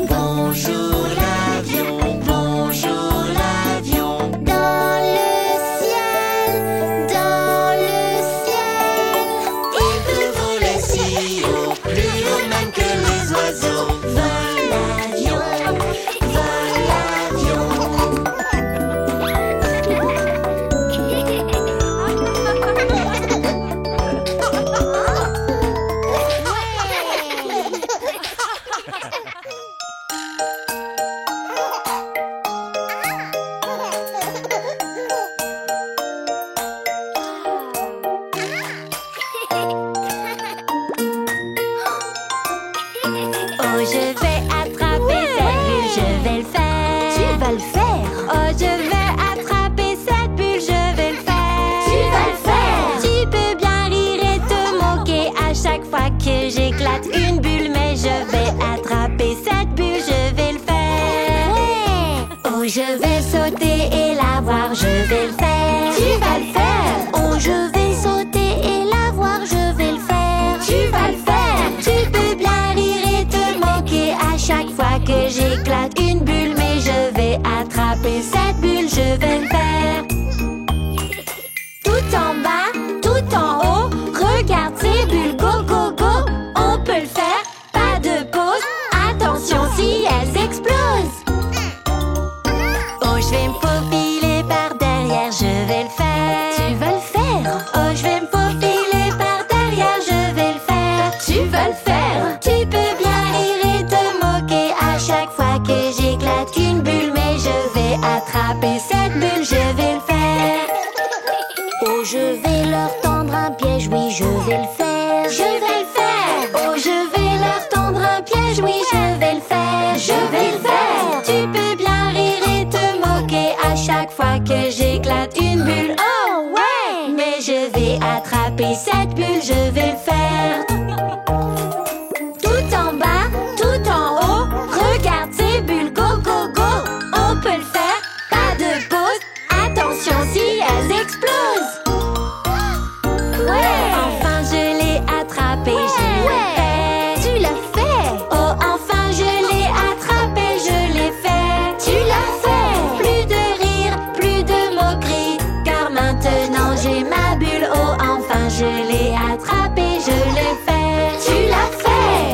Bonjour l'avion, bonjour l'avion. Dans le ciel, Il peut voler si haut, plus haut même que les oiseaux. Vole l'avion, vole Oh, je vais attraper cette bulle, je vais le faire. Tu vas le faire. Oh, je vais attraper cette bulle, je vais le faire. Tu vas le faire. Tu peux bien rire et te moquer à chaque fois que j'éclate une bulle, mais je vais attraper cette bulle, je vais le faire. Oh, je vais sauter et la voir, je vais le faire. Tu vas le faire. Oh, je vais sauter et la voir, je vais le faire. Tu vas le faire. Tu peux bien rire et te moquer à chaque fois que j'éclate une bulle, mais je vais attraper cette bulle, je vais le faire. Tout en bas, tout en haut, regarde ces bulles, go, go, go. On peut le faire, pas de pause. Attention si elles explosent. Oh, je vais me faufiler par derrière, je vais le faire. Tu vas le faire. Oh, je vais me faufiler par derrière, je vais le faire. Tu vas le faire. Tu peux bien rire et te moquer à chaque fois que j'éclate une bulle, mais je vais attraper cette bulle, je vais le faire. Oh, je vais leur tendre un piège, oui, je vais le faire. Je vais le faire. Oh, je vais leur tendre un piège, oui, je vais le faire. Je vais le faire. Tu peux bien rire et te moquer à chaque fois que j'éclate une bulle. Oh, ouais! Mais je vais attraper cette bulle, je vais le faire. Tout en bas, tout en haut, regarde ces bulles, go, go, go. On peut le faire, pas de pause. Attention si elles explosent. Ouais! Enfin je l'ai attrapé, je l'ai fait. Tu l'as fait. Oh, enfin je l'ai attrapé, je l'ai fait. Tu l'as fait. Plus de rire, plus de moquerie, car maintenant j'ai ma bulle. Oh, enfin je l'ai attrapé, je l'ai fait. Tu l'as fait.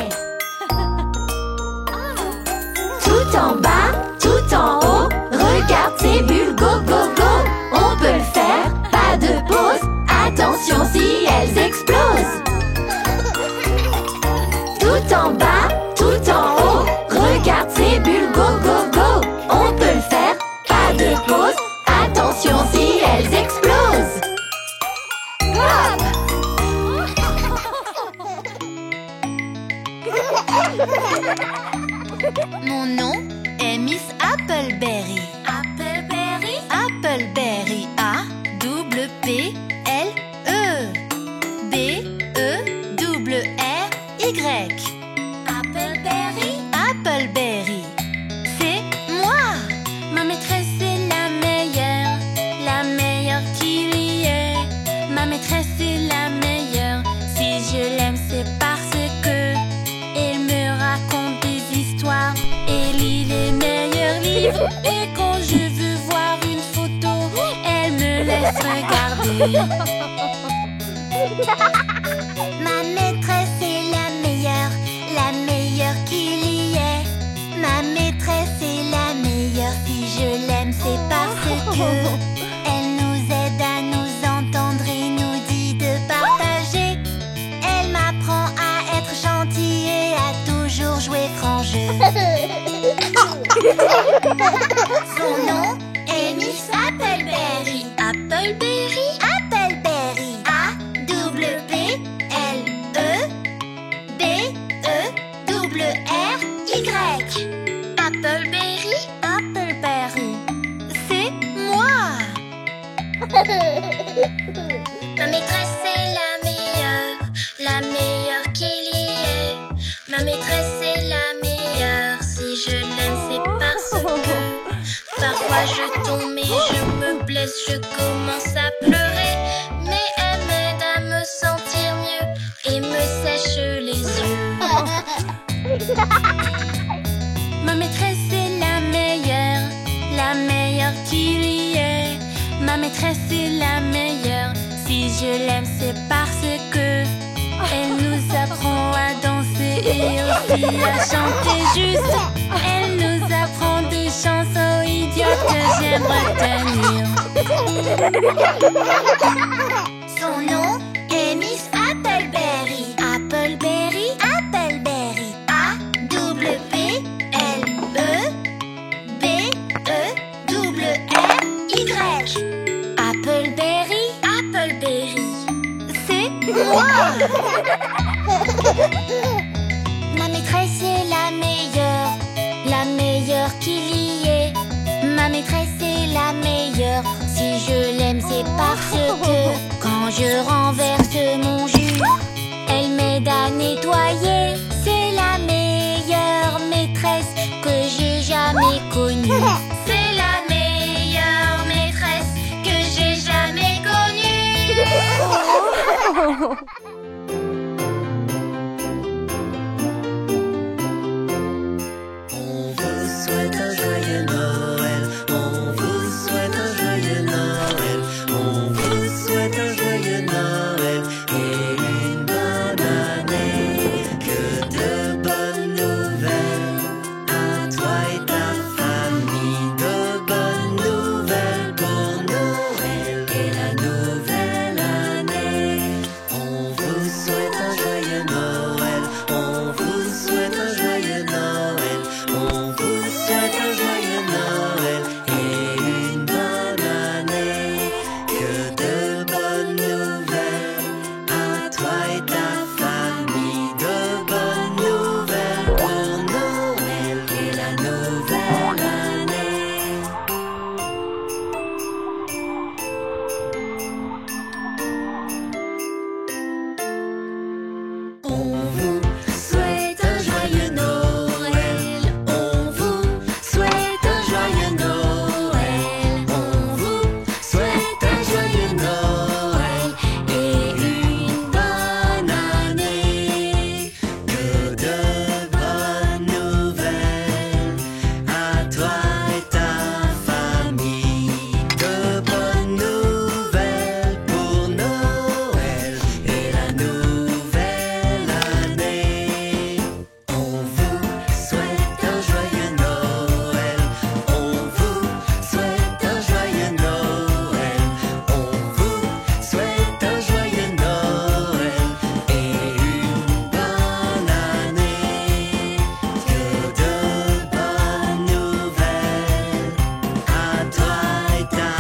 Tout en bas, tout en haut, regarde ces bulles, go, go, go. On peut le faire, pas de pause. Attention si elles explosent. Tout en bas, tout en haut, regarde ces bulles, go, go, go. On peut le faire, pas de pause. Attention si elles explosent. Hop! Mon nom est Miss Appleberry. Appleberry, Appleberry, A-double-P-L-E B-E-R-R-Y. Appleberry, Appleberry, c'est moi. Ma maîtresse est la meilleure qu'il y ait. Ma maîtresse est la meilleure. Si je l'aime, c'est parce que elle me raconte des histoires et lit les meilleurs livres. Et quand je veux voir une photo, elle me laisse regarder. ma maîtresse est la meilleure qu'il y ait. Ma maîtresse est la meilleure, si je l'aime c'est parce que elle nous aide à nous entendre et nous dit de partager. Elle m'apprend à être gentille et à toujours jouer franc jeu. Son nom est Miss Appleberry. Appleberry, Appleberry, A-double-P-L-E-B-E-R-R-Y. Appleberry, Appleberry, c'est moi. ma maîtresse est la meilleure qu'il y ait. Ma maîtresse est la meilleure, si je l'aime c'est parce que parfois je tombe et je me blesse, je commence à pleurer, mais elle m'aide à me sentir mieux et me sèche les yeux. Ma maîtresse est la meilleure qu'il y ait. Ma maîtresse est la meilleure. Si je l'aime, c'est parce que elle nous apprend à danser et aussi à chanter juste. Elle nous apprend des chansons idiotes que j'aime retenir. Son nom est Miss Appleberry. Appleberry, Appleberry. A-W-E-B-E-R-Y. Appleberry, Appleberry. C'est moi. Ma maîtresse est la meilleure qu'il y ait. Ma maîtresse est la meilleure. Si je l'aime, c'est parce que quand je renverse mon jus, elle m'aide à nettoyer. C'est la meilleure maîtresse que j'ai jamais connue. C'est la meilleure maîtresse que j'ai jamais connue. On vous souhaite un joyeux Noël. On vous souhaite un joyeux Noël. On vous souhaite un joyeux Noël et une bonne année. Que de bonnes nouvelles à toi et ta famille. De bonnes nouvelles pour Noël et la nouvelle année. On vous souhaite un joyeux Noël. On vous souhaite un joyeux Noël. On vous souhaite un joyeux Noël et une bonne année. Que de bonnes nouvelles à toi et ta famille. De bonnes nouvelles pour Noël et la nouvelle année. On vous souhaite un joyeux Noël. On vous souhaite un joyeux Noël. On vous souhaite un joyeux Noël et une bonne année. Que de bonnes nouvelles à toi et ta famille. De bonnes nouvelles pour Noël et la nouvelle année. On vous souhaite un joyeux Noël. On vous souhaite un joyeux Noël. On vous souhaite un joyeux Noël et une bonne année. Que de bonnes nouvelles à toi et ta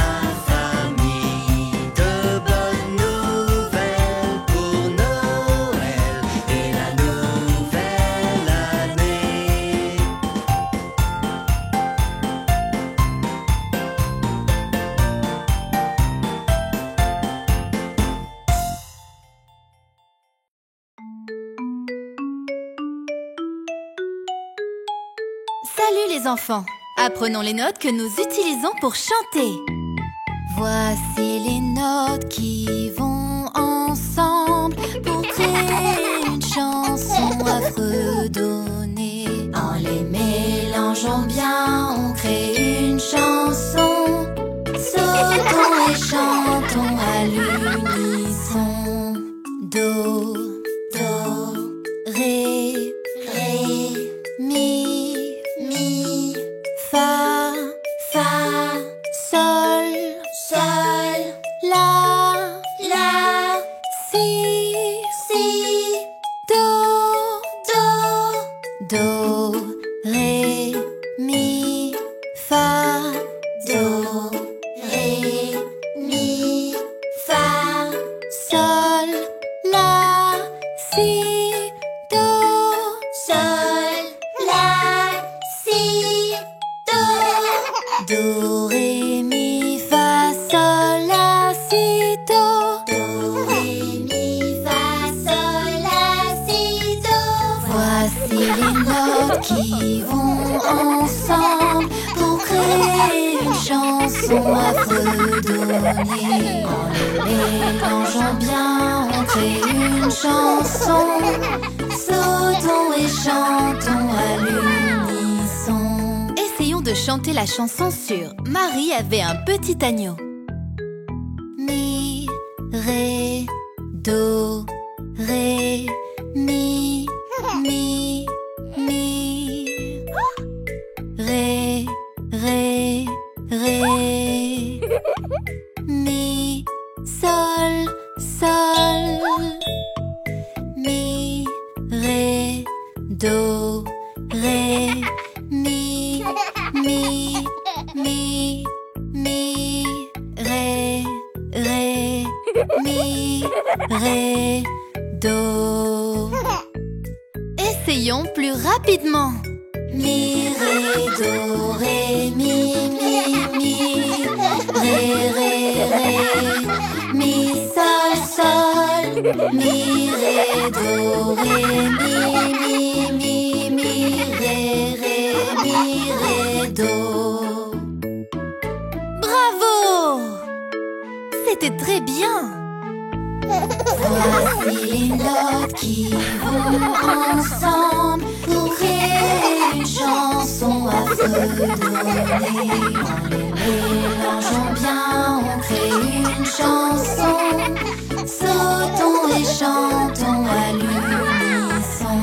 famille. De bonnes nouvelles pour Noël et la nouvelle année. Salut les enfants! Apprenons les notes que nous utilisons pour chanter. Voici les notes qui vont ensemble pour créer une chanson à fredonner. En les mélangeant bien, on crée une chanson. Sautons et chantons à l'unisson. Do, do, ré, ré, mi, mi, fa, fa, sol, sol, la, la, si, si, do, do, do, ré, mi, fa, do, ré, mi, fa, sol, la, si, do, sol, la, si, do. Do, ré, mi, fa, sol, la, si, do. Do, ré, mi, fa, sol, la, si, do. Voici les notes qui vont ensemble pour créer une chanson à fredonner. En les mélangeant bien, on crée une chanson. Sautons chanter la chanson sur Marie avait un petit agneau. Mi, ré, do, ré, mi, mi, mi. Ré, ré, ré. Mi, sol, sol. Mi, ré, do, ré, mi, mi, mi, mi, ré, ré, mi, ré, do. Essayons plus rapidement. Mi, ré, do, ré, mi, mi, ré, ré, ré, mi, sol, sol, mi, ré, do, ré, mi, ré, ré, mi, ré, do. Bravo! C'était très bien! Voici les notes qui vont ensemble pour créer une chanson à fredonner. En les mélangeant bien, on crée une chanson. Sautons et chantons à l'unisson.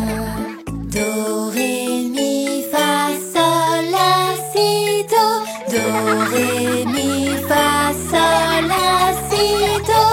Do, ré, mi, fa, sol, la, si, do. Do, ré, mi, fa, sol, la, si, do.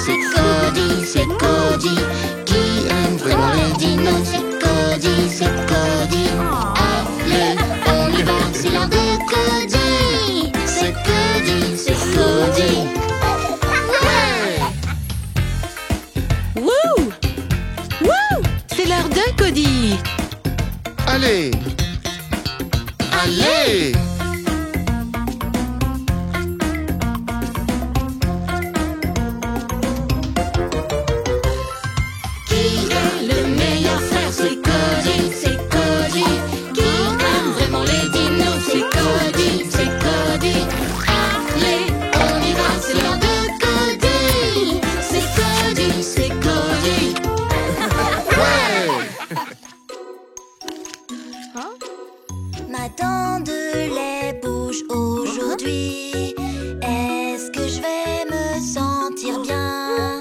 c'est Cody, c'est Cody. Qui aime vraiment les dinos, c'est Cody, c'est Cody. Allez, on y va, c'est l'heure de Cody. C'est Cody, c'est Cody. Wouh! Wouh! C'est l'heure de Cody. Allez! Allez! Qui est le meilleur frère, c'est Cody, c'est Cody. Qui aime vraiment les dinos, c'est Cody, c'est Cody. Allez, on y va, c'est l'heure de Cody. C'est Cody, c'est Cody. Ma dent de lait bouge aujourd'hui. Est-ce que je vais me sentir bien?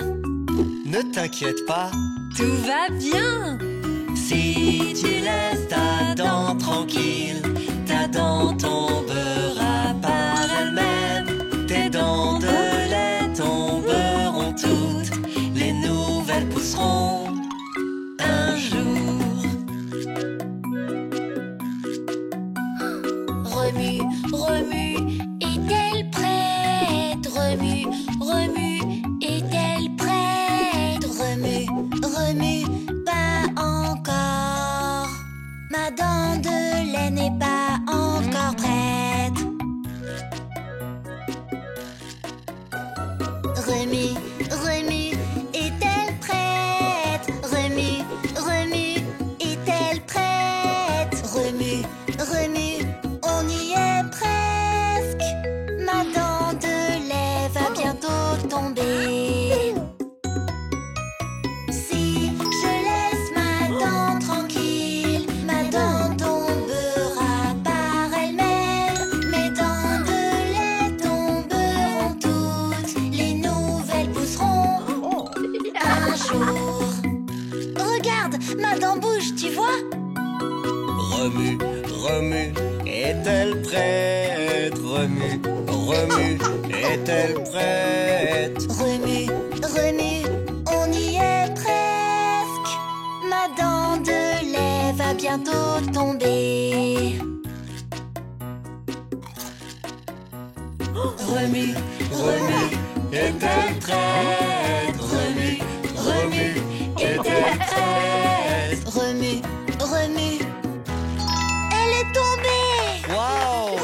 Ne t'inquiète pas, Tout va bien. si tu laisses ta dent tranquille, ta dent tombera par elle-même. Tes dents de lait tomberont toutes, les nouvelles pousseront un jour. Remue, remue, est-elle prête? Remue, remue, est-elle prête? Remue, remue, pas encore. Ma dent de lait n'est pas encore prête. Remue, remue, est-elle prête? Remue, remue, est-elle prête? Remue, remue, on y est presque. Ma dent de lait va bientôt tomber. Si je laisse ma dent tranquille, ma dent tombera par elle-même. Mes dents de lait tomberont toutes, les nouvelles pousseront un jour. Regarde, ma dent bouge, tu vois? Remue, remue, est-elle prête? Remue, remue, est-elle prête? Remue, remue, on y est presque. Ma dent de lait va bientôt tomber. Remue, remue, est-elle prête? Remue, remue, est-elle prête? Remue, remue, elle est tombée. Waouh!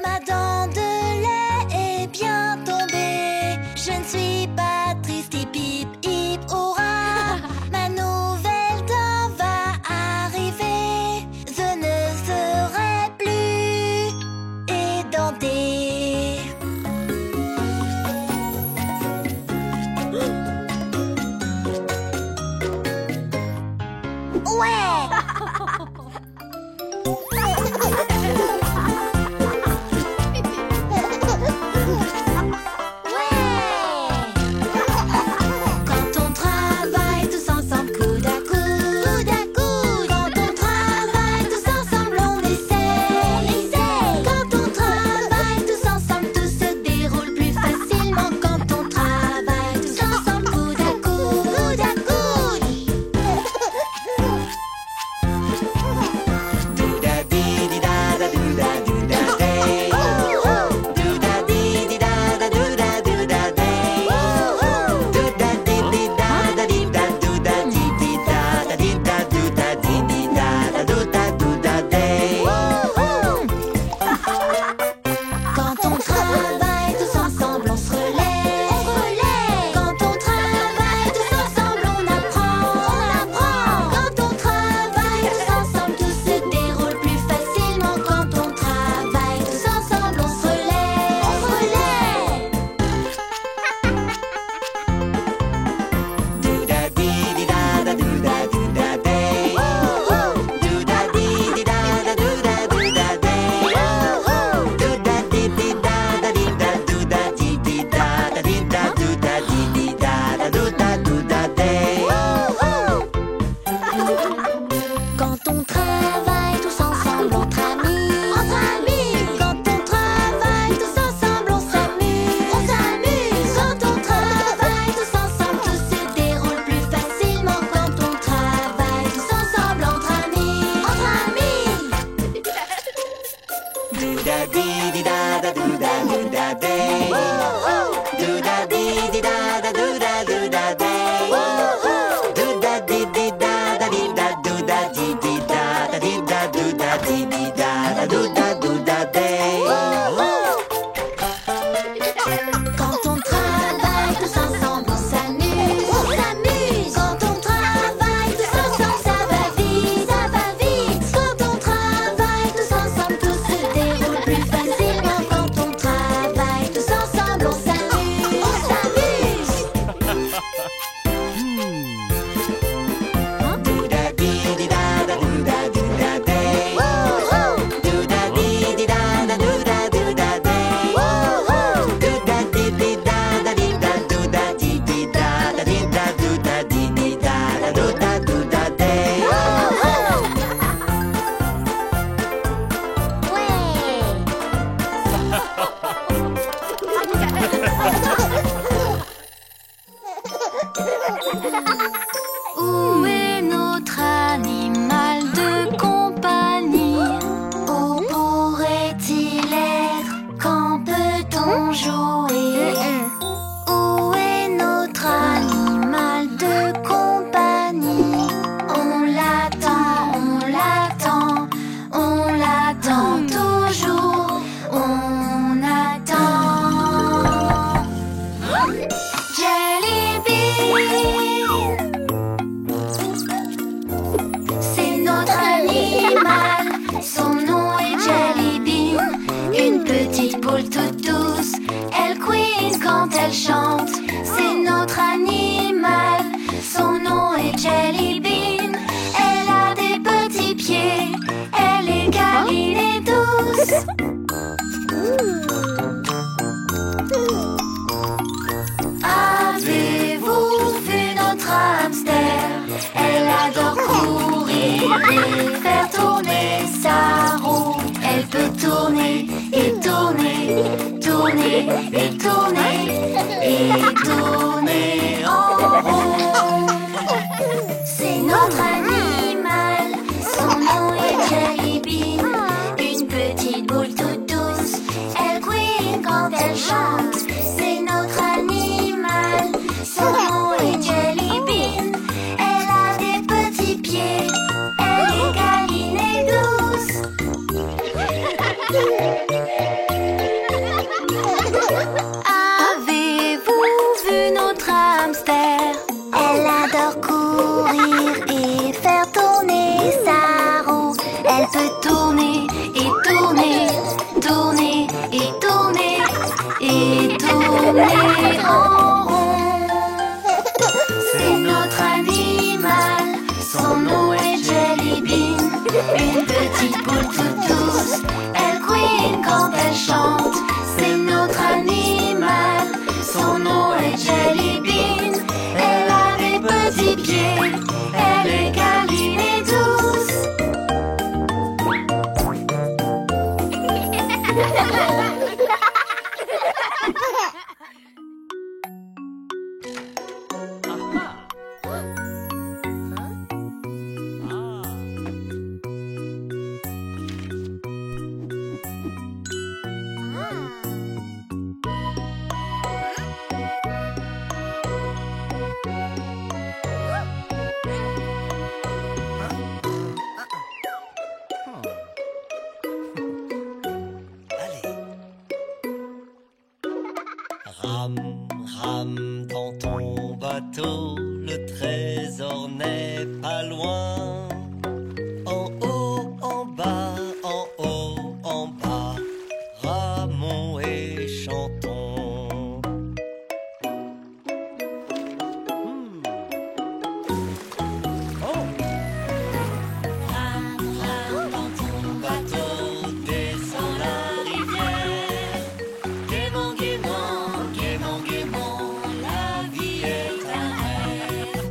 Ma dent de lait est bien tombée. Je ne suis pas triste, hip hip hip hurrah. Ma nouvelle dent va arriver. Je ne serai plus édenté. Où est notre animal de compagnie? Où pourrait-il être? Quand peut-on jouer? Où est notre animal de compagnie? On l'attend, on l'attend, on l'attend toujours, on attend. Jelly Bean, c'est notre animal, son nom est Jelly Bean. Une petite boule toute douce, elle couine quand elle chante. C'est notre animal, son nom est Jelly Bean. Elle a des petits pieds, elle est câline et douce. Avez-vous vu notre hamster? Elle adore courir et faire tourner sa roue. Elle peut tourner et tourner, tourner et tourner et tourner en rond. C'est notre animal, son nom est Jelly Bean. Une petite boule toute douce, elle couine quand elle chante. C'est notre animal, son nom est Jelly Bean. Elle a des petits pieds, elle est câline et douce. Avez-vous vu notre hamster? Elle adore courir et faire tourner sa roue. Elle peut tourner et tourner, tourner et tourner et tourner en rond. C'est notre animal, son nom est Jelly Bean. Une petite boule toute douce, elle couine quand elle chante. C'est notre animal, son nom est Jelly Bean. Elle a des petits pieds, elle est câline et douce. Rame, rame dans ton bateau, le trésor n'est pas loin. En haut, en bas, en haut, en bas, ramons et chantons. Rame, rame dans ton bateau, descends la rivière. Gaiement, gaiement, gaiement, gaiement, la vie est un rêve.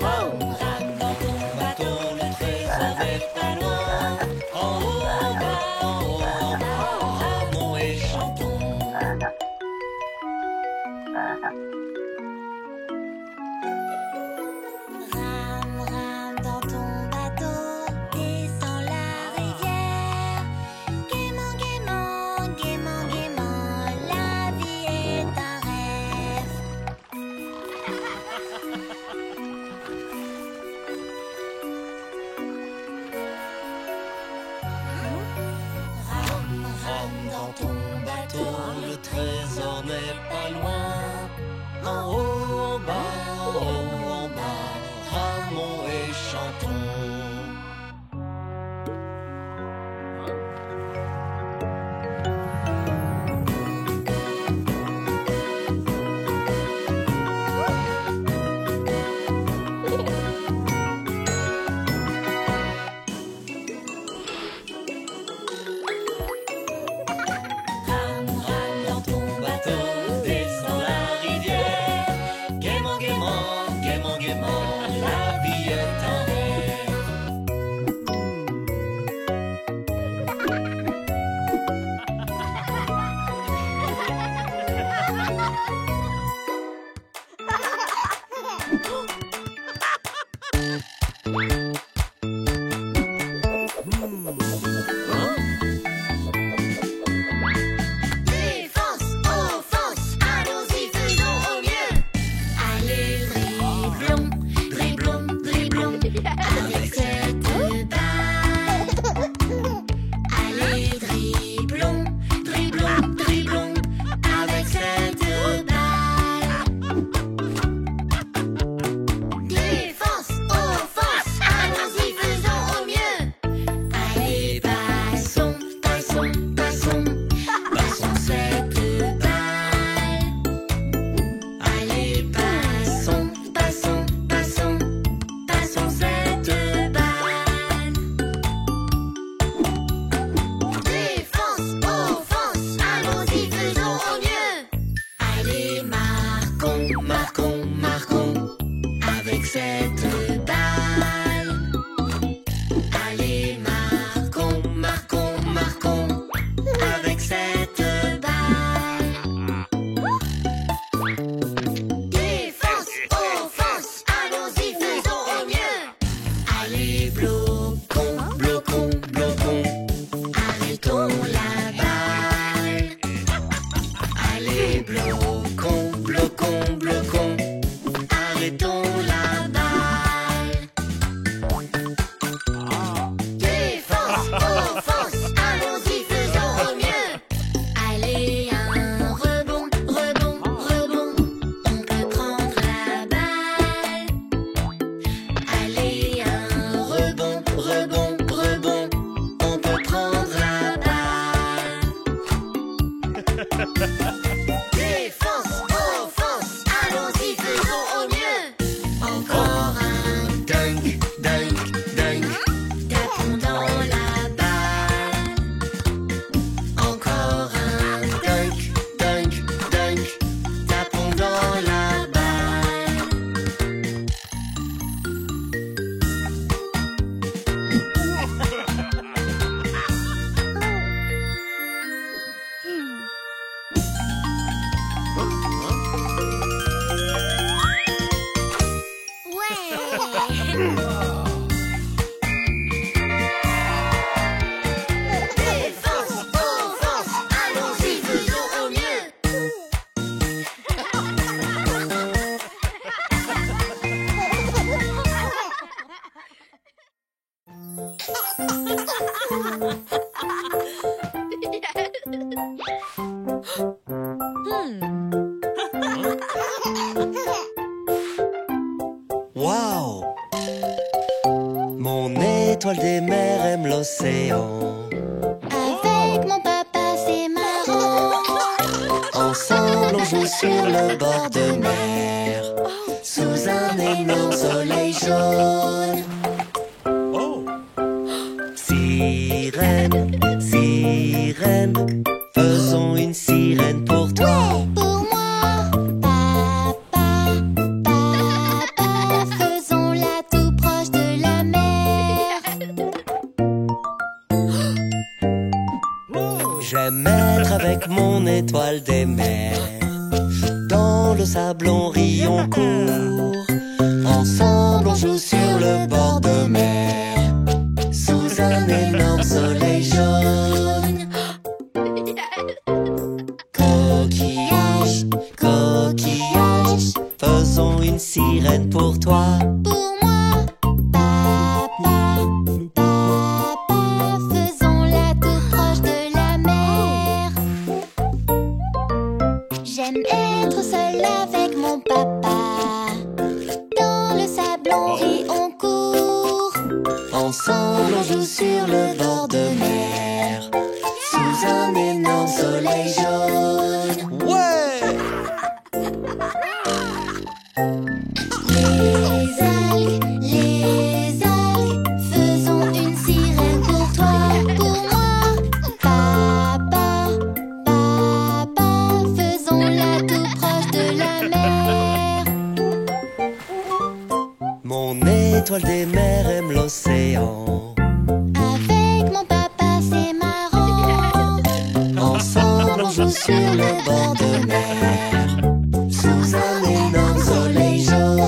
Rame, rame dans ton bateau, le trésor n'est pas loin. En haut, en bas, en haut, en bas, ramons et chantons. Rame, rame dans ton bateau, descends la rivière. Gaiement, gaiement, gaiement, gaiement, la vie est un rêve. Rame, rame dans ton bateau, le trésor n'est pas loin. En haut, en bas, en haut, en bas, ramons et chantons. Rame, rame dans ton bateau, Allez, bloquons, bloquons, bloquons, arrêtons la balle. Défense, offense, allons-y, faisons au mieux. Allez, un rebond, rebond, rebond, on peut prendre la balle. Allez, un rebond, rebond, rebond, on peut prendre la balle. Défense, offense, allons-y, faisons au mieux. Encore un dunk, dunk, dunk, tapons dans la balle. Encore un dunk, dunk, dunk, tapons dans la balle. Défense, offense, allons-y, faisons au mieux. Waouh! Mon étoile des mers aime l'océan. Avec mon papa, c'est marrant. Ensemble, on joue sur le bord de mer, sous un énorme soleil jaune. Sirène, sirène, faisons une sirène pour toi. Pour moi, papa, papa, faisons-la tout proche de la mer. J'aime être avec mon étoile des mers. Dans le sable on rit, on court. Ensemble on joue sur le bord de mer, sous un énorme soleil jaune. Coquillage, coquillage, faisons une sirène pour toi. Pour moi, papa, papa, faisons-la tout proche de la mer. J'aime être seule avec mon papa. Dans le sable on rit, on court. Ensemble on joue sur le bord de mer, sous un énorme soleil jaune. Ouais! Les algues, faisons une sirène pour toi. Pour moi, papa, papa, faisons-la tout proche de la mer. Mon étoile des mers aime l'océan. Avec mon papa, c'est marrant. Ensemble on joue sur le bord de mer, sous un énorme soleil jaune.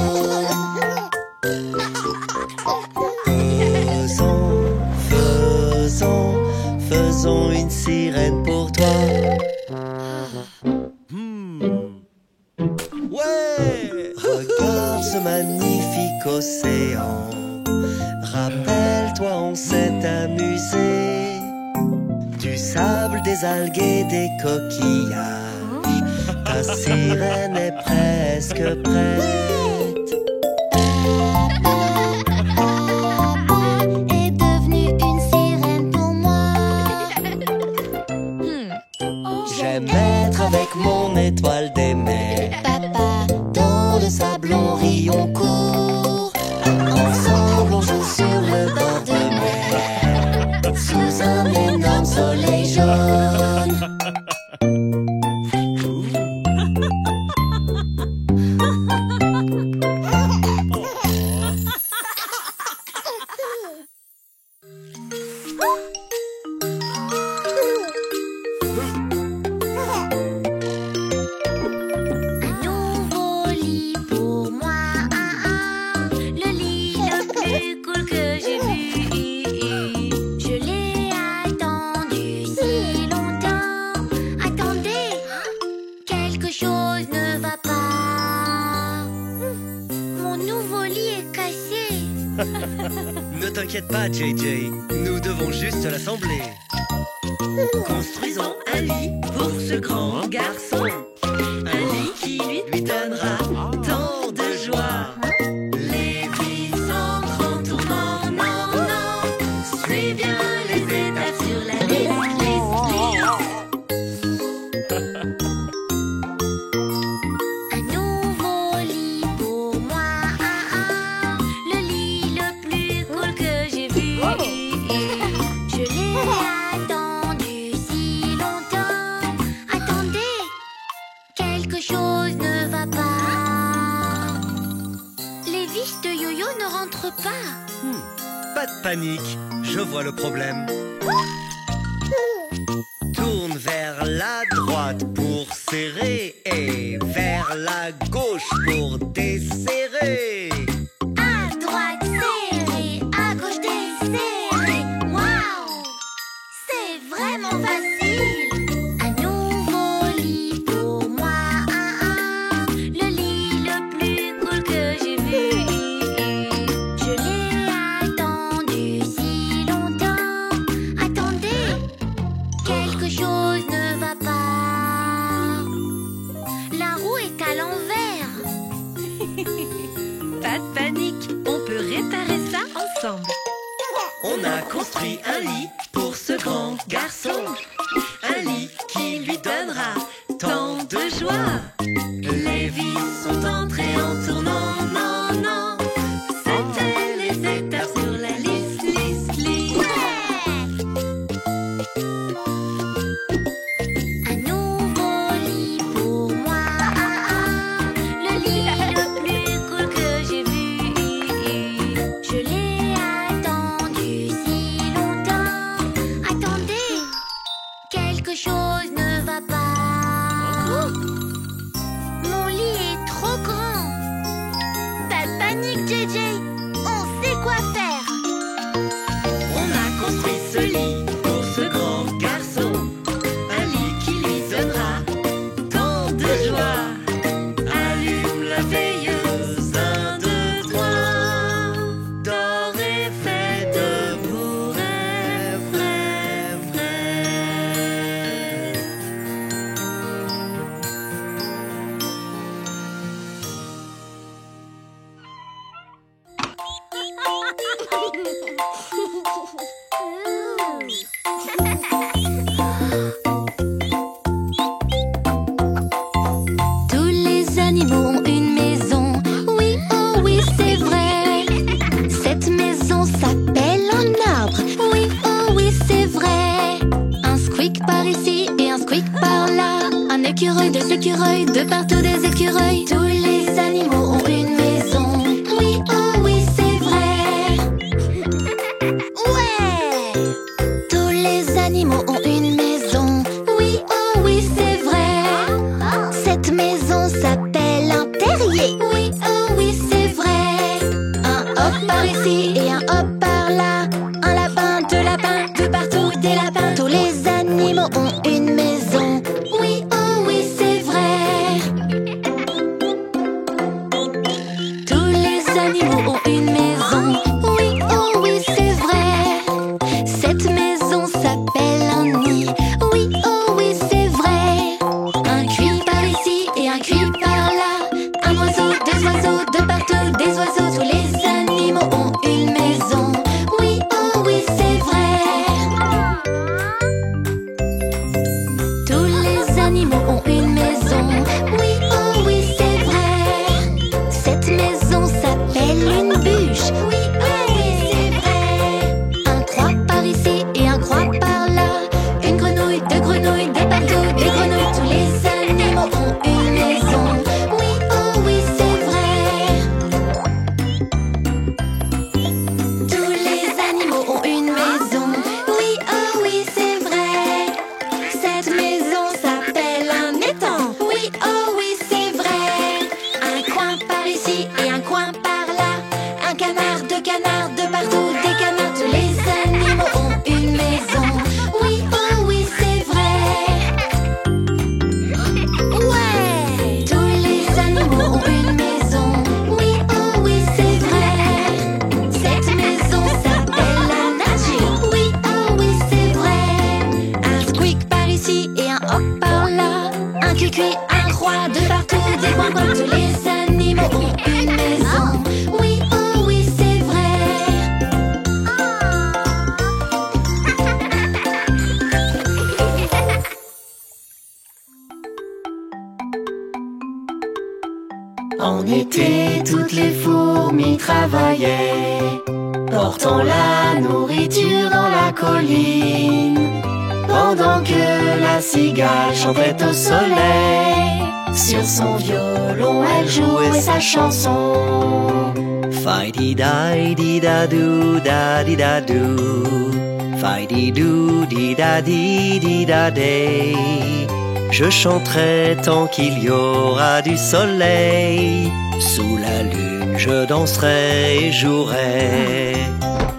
Faisons une sirène pour toi. Ouais! Regarde ce magnifique océan. Rappelle-toi, on s'est amusé. Du sable, des algues et des coquillages. Ta sirène est presque prête. Papa est devenu une sirène pour moi. J'aime être avec mon étoile des mers. Papa, Dans le sable, on rit, on court. Ensemble, on joue sur le bord de mer, sous un énorme soleil jaune. quelque chose ne va pas. Mon nouveau lit est cassé. Ne t'inquiète pas, JJ. Nous devons juste l'assembler. Construisons un lit pour ce grand garçon. Un lit qui lui donnera tant de joie. Les vis s'entrent en tournant, non, non. Suis bien les étapes sur la liste, liste, liste. Un nouveau lit pour moi, le lit le plus cool que j'ai vu. Je l'ai attendu si longtemps. Attendez, quelque chose ne va pas. Les vis de yo-yo ne rentrent pas. Pas de panique, je vois le problème. Tourne vers la droite pour serrer et vers la gauche pour desserrer. À droite serré, à gauche desserré. Waouh! C'est vraiment facile. Un nouveau lit pour moi, le lit le plus cool que j'ai vu. Je l'ai attendu si longtemps. Attendez, quelque chose ne va pas. La roue est à l'envers. Pas de panique, on peut réparer ça ensemble. On a construit un lit pour ce grand garçon. Un lit qui lui donnera tant de joie. Les vis sont entrées en tournant, non, non. C'était les étapes sur la liste, liste, liste. Un nouveau lit pour moi, le lit le plus cool que j'ai vu. Je l'ai attendu si longtemps. Attendez, quelque chose ne va pas. Mon lit est trop grand. Pas de panique, JJ, on sait quoi faire. On a construit ce lit pour ce grand garçon. Un lit qui lui donnera tant de joie. Allume la veilleuse, 1, 2, 3. Dors et fais de beaux rêves, rêves, rêves. Tous les animaux ont une maison. Oui, oh oui, c'est vrai. Cette maison s'appelle un arbre. Oui, oh oui, c'est vrai. Un squeak par ici et un squeak par là. Un écureuil, des écureuils, de partout des écureuils. Tous les animaux ont une maison. Oui, oh oui, c'est vrai. Ouais! Tous les animaux ont une maison. Oui, oh oui, c'est vrai. Cette maison s'appelle un terrier. Oui, oh oui, c'est vrai. Un hop par ici et un hop par là. Un lapin, deux lapins, de partout des lapins. Tous les animaux ont une maison. Oui, oh oui, c'est vrai. Tous les animaux ont une maison. Oui, oh oui, c'est vrai. Cette maison s'appelle un nid. Oui, oh oui, c'est vrai. Un cuir par ici et un cuir par là. Un oiseau, deux oiseaux, de partout des oiseaux. Tous les animaux ont une maison. Oui, oh oui, c'est vrai. Tous les animaux ont une maison. Oui, oh oui, c'est vrai. Cette maison s'appelle une bûche. Oui, oh oui, c'est vrai. Un croix par ici et un croix par là. Une grenouille, deux grenouilles, de partout des grenouilles. Tous les animaux ont une maison. Oui, oh oui, c'est vrai. Tous les animaux ont une maison. Oui, oh oui, c'est vrai. Cette maison s'appelle un étang. Oui, oh oui, c'est vrai. Un coin par ici et un coin par là. Un canard, deux canards, de partout des canards. Tous les animaux ont une maison. Oui, oh oui, c'est vrai. Ouais! froid de partout, des coins comme tous les animaux ont une maison. Oui, oh oui, c'est vrai. En été, toutes les fourmis travaillaient, portant la nourriture dans la colline, pendant que la cigale chantait au soleil. Sur son violon, elle jouait sa chanson. Fi-di-da-di-da-doo, da-di-da-doo, Fi-di-doo-di-da-di-di-da-day. Je chanterai tant qu'il y aura du soleil. Sous la lune, je danserai et jouerai.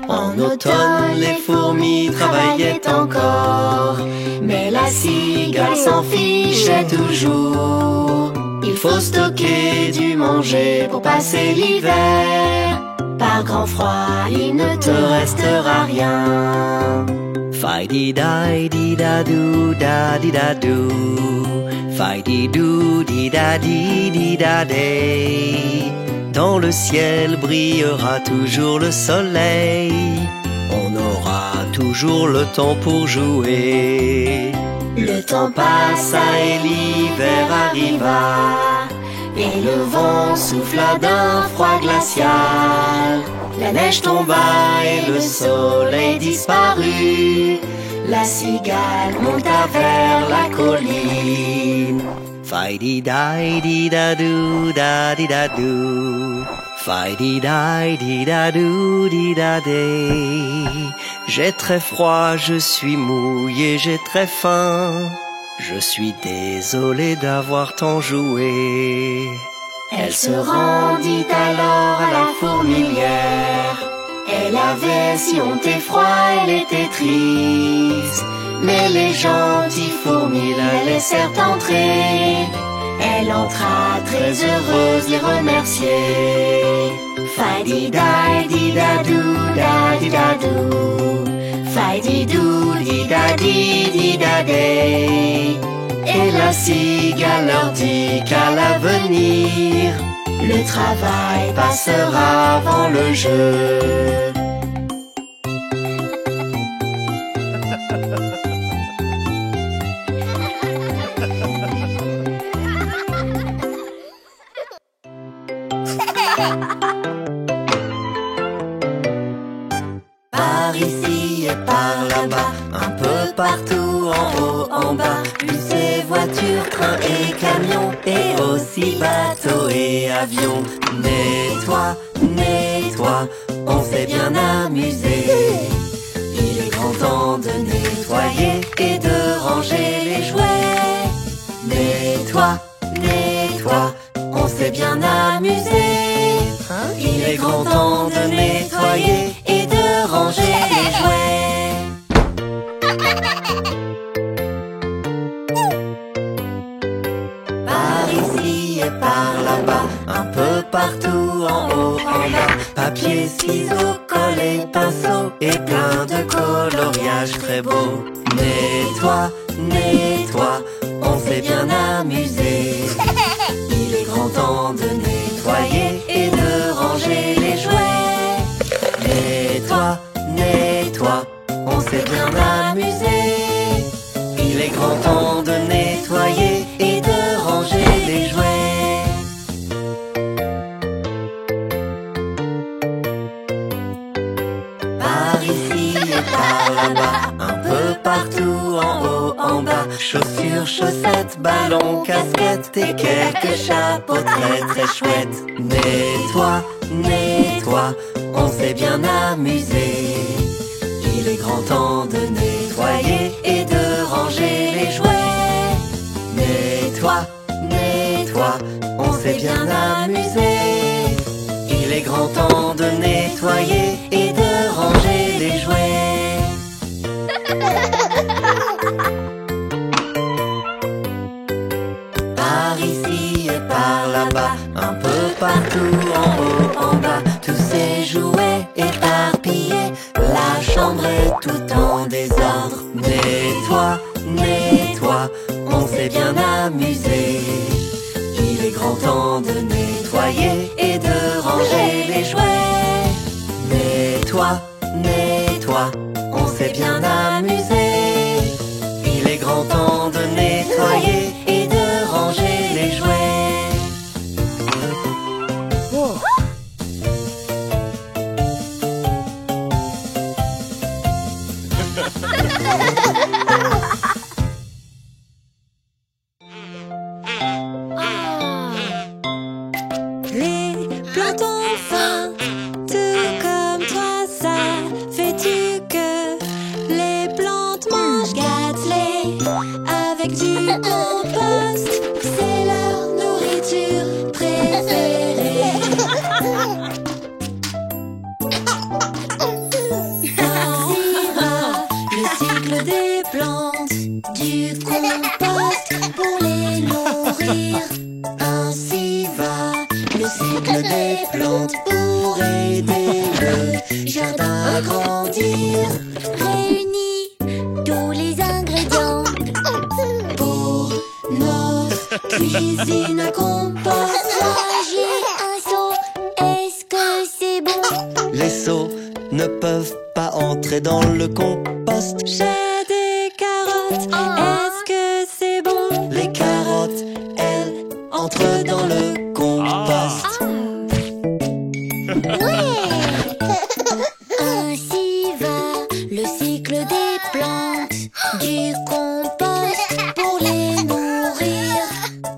En automne, les fourmis travaillaient encore, mais la cigale s'en fichait toujours. Il faut stocker du manger pour passer l'hiver. Par grand froid, il ne te restera rien. Fi-di-da-di-da-doo, da-di-da-doo, Fi-di-doo-di-da-di-di-da-day. Dans le ciel brillera toujours le soleil. On aura toujours le temps pour jouer. Le temps passa et l'hiver arriva, et le vent souffla d'un froid glacial. La neige tomba et le soleil disparut. La cigale monta vers la colline. Fi-di-da-di-da-doo, da-di-da-doo, Fi-di-da-di-da-doo, di-da-day. J'ai très froid, je suis mouillé, j'ai très faim. Je suis désolé d'avoir tant joué. Elle se rendit alors à la fourmilière. Elle avait si honte et froid, elle était triste. Mais les gentilles fourmis la laissèrent entrer. Elle entra très heureuse les remercier. Fi-di-da-di-da-doo, da-di-da-doo, Fi-di-doo-di-da-di-di-da-day. Et la cigale leur dit qu'à l'avenir, le travail passera avant le jeu. Par ici et par là-bas, un peu partout, en haut, en bas, bus et voitures, trains et camions, et aussi bateaux et avions. Nettoie, nettoie, on s'est bien amusé. Il est grand temps de nettoyer et de ranger les jouets. Nettoie, nettoie, on s'est bien amusé. Il est grand temps de nettoyer et de ranger les jouets. Par ici et par là-bas, un peu partout, en haut, en bas, papier, ciseaux, colle et pinceau, et plein de coloriages très beaux. Nettoie, nettoie, on s'est bien amusé. Il est grand temps de nettoyer et de ranger les jouets. Nettoie, nettoie, on s'est bien amusé. Il est grand temps de nettoyer et de ranger les jouets. Par ici et par là-bas, un peu partout, en haut, en bas, chaussures, chaussettes, ballons, casquettes et quelques chapeaux très très chouettes. Nettoie, nettoie, on s'est bien amusé. Il est grand temps de nettoyer et de ranger les jouets. Nettoie, nettoie, on s'est bien amusé. Il est grand temps de nettoyer et de ranger les jouets. Par ici et par là-bas, un peu partout, en haut, en bas, tous ces jouets éparpillés, la chambre est tout en désordre. Nettoie, nettoie, on s'est bien amusé. temps de nettoyer et de ranger les jouets. Nettoie, nettoie, on s'est bien amusé. Il est grand temps de nettoyer et de ranger les jouets. Les plantes ont faim, tout comme toi, ça fais-tu que les plantes mangent? Gâte-les avec du compost, c'est leur nourriture préférée. Ainsi va le cycle des plantes, du compost pour les nourrir. Ainsi va le cycle des plantes pour aider le jardin à grandir. Réunis tous les ingrédients pour notre cuisine à compost. Moi j'ai un seau, est-ce que c'est bon? Les seaux ne peuvent pas entrer dans le compost. J'ai des carottes, est-ce que c'est bon? Les carottes, elles, entrent dans le compost. Ainsi va le cycle des plantes, du compost pour les nourrir.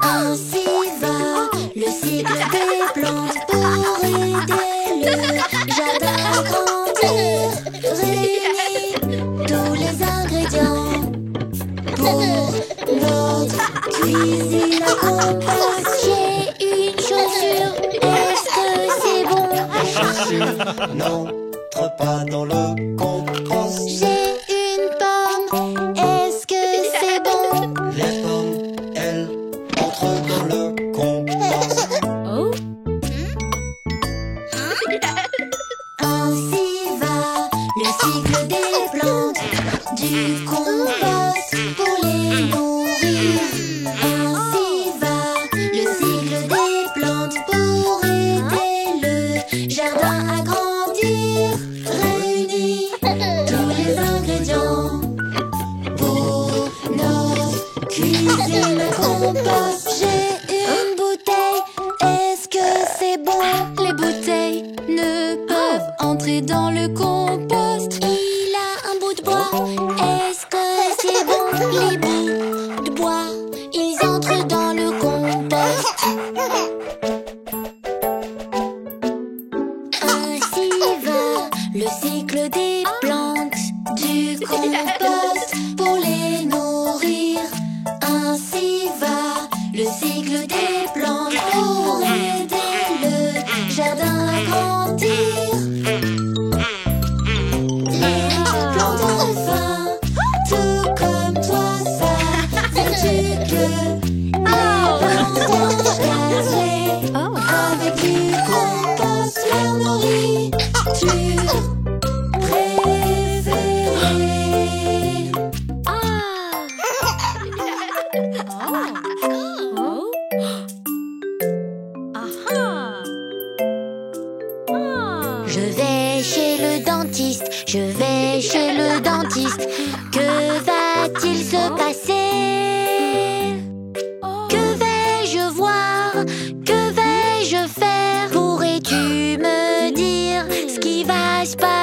Ainsi va le cycle des plantes pour aider le jardin à grandir. Réunis tous les ingrédients pour notre cuisine à compost. J'ai une chaussure, est-ce que c'est bon? Les chaussures n'entrent pas dans le compost. J'ai une pomme, est-ce que c'est bon? Les pommes, elles, entrent dans le compost. Ainsi va le cycle des plantes, du compost pour les nourrir. Ainsi va le cycle des plantes pour aider le jardin à grandir. Réunis tous les ingrédients pour notre cuisine à compost. J'ai une bouteille, est-ce que c'est bon? Les bouteilles ne peuvent entrer dans le compost. Il a un bout de bois, est-ce que c'est bon? Les bouts de bois, ils entrent dans le compost. Ainsi va le cycle des plantes, du compost pour les nourrir. Ainsi va le cycle des plantes pour aider le jardin à grandir. Les plantes ont faim, tout comme toi, ça fais-tu que les plantes mangent? Gâte-les avec du compost, leur nourriture préférée. Je vais chez le dentiste, je vais chez le dentiste. Que va-t-il se passer? Que vais-je voir? Que vais-je faire? Pourrais-tu me dire ce qui va se passer?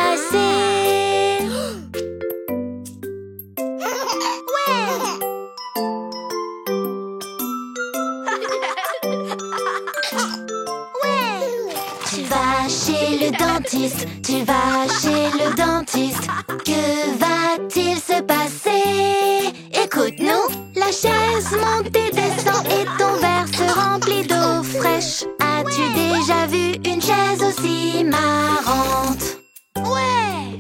Tu vas chez le dentiste, tu vas chez le dentiste. Que va-t-il se passer? Écoute-nous, la chaise monte et descend et ton verre se remplit d'eau fraîche. As-tu déjà vu une chaise aussi marrante? Ouais!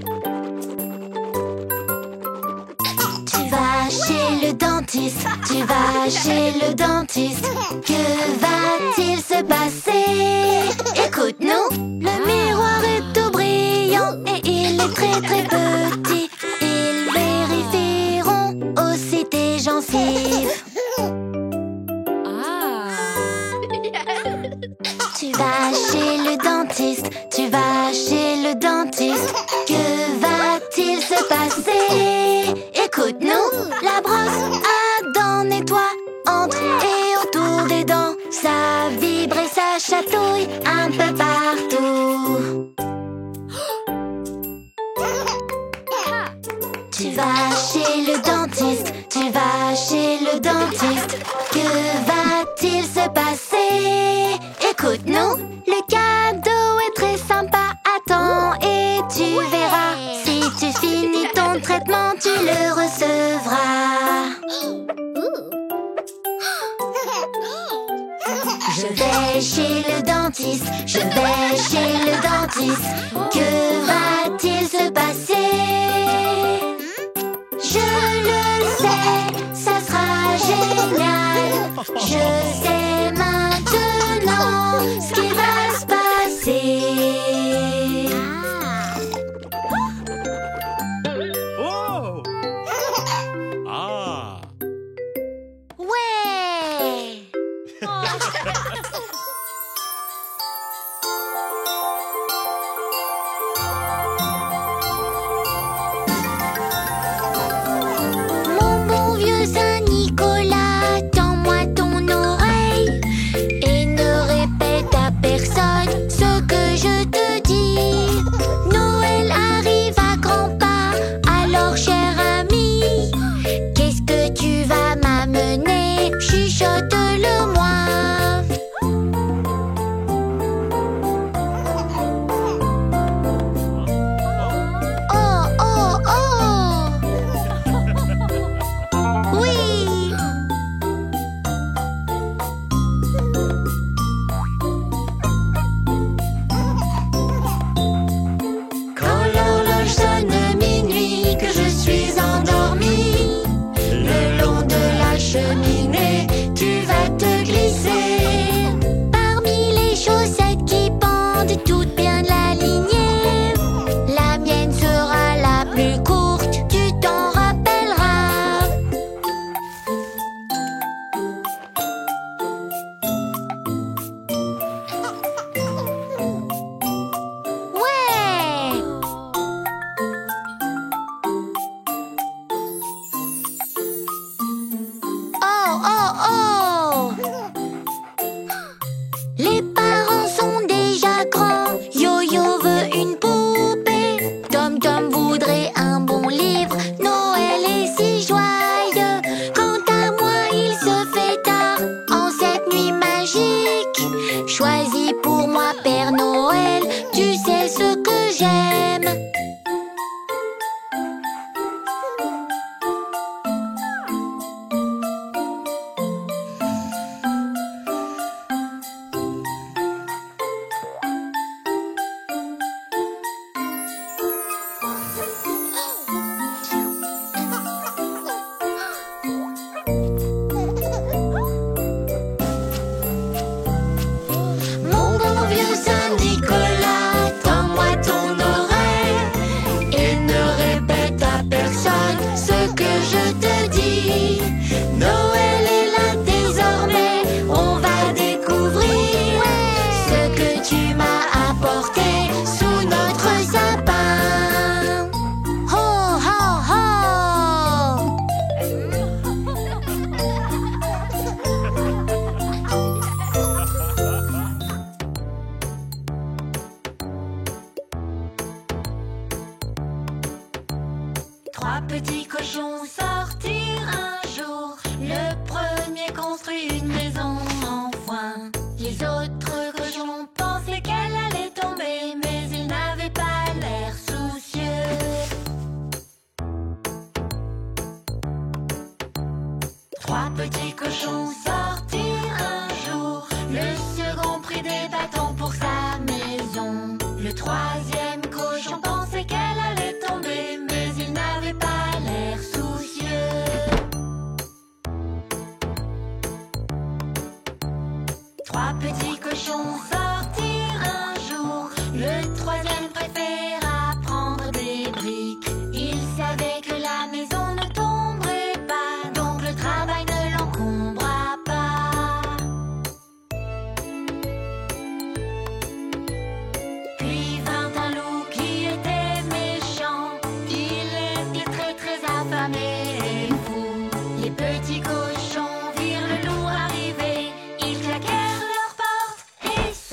Tu vas chez le dentiste, tu vas chez le dentiste. Que va-t-il se passer? Écoute-nous, le miroir est tout brillant et il est très très petit. Ils vérifieront aussi tes gencives. Tu vas chez le dentiste, tu vas chez le dentiste. Que va-t-il se passer? Écoute-nous, la brosse à dents nettoie entre et autour des dents. Ça vibre et ça chatouille un peu partout. Tu vas chez le dentiste, tu vas chez le dentiste. Que va-t-il se passer? Écoute-nous, le cadeau est très sympa. Attends et tu verras. Si tu finis ton traitement, tu le recevras. Je vais chez le dentiste, je vais chez le dentiste. Que va-t-il se passer? Je le sais, ça sera génial. Je sais maintenant ce qui va se passer. Oh! Ah! Ouais! Mon bon vieux Saint-Nicolas, tends-moi ton oreille et ne répète à personne ce que je te dis. Noël arrive à grands pas, alors cher ami, qu'est-ce que tu vas m'amener? Chuchote-le-moi. Oh, oh, oh! Oui! Quand l'horloge sonne minuit, que je suis endormie, le long de la cheminée, tu vas te glisser. Parmi les chaussettes qui pendent toutes bien alignées, la mienne sera la plus courte, tu t'en rappelleras. Ouais! Oh, oh, oh! Les parents sont déjà grands. Yo-Yo veut une poupée. Tom-Tom voudrait un bon livre. Noël est si joyeux. Quant à moi, il se fait tard en cette nuit magique. Choisis pour moi, Père Noël. Tu sais ce que j'aime. Mon bon vieux Saint-Nicolas, tends-moi ton oreille et ne répète à personne ce que je te dis. Noël est là désormais, on va découvrir ce que tu m'as apporté sous notre sapin. Ho, ho, ho! Trois petits cochons sortirent un jour. Le premier construit une maison en foin. Les autres cochons pensaient qu'elle allait tomber, mais ils n'avaient pas l'air soucieux. Trois petits cochons sortirent un jour. Le second prit des bâtons pour sa maison. Le troisième cochon pensait qu'elle allait tomber, mais il n'avait pas l'air soucieux. Trois petits cochons sortirent un jour. Le troisième préféra prendre des briques. Il savait que la maison ne tomberait pas, donc le travail ne l'encombra pas.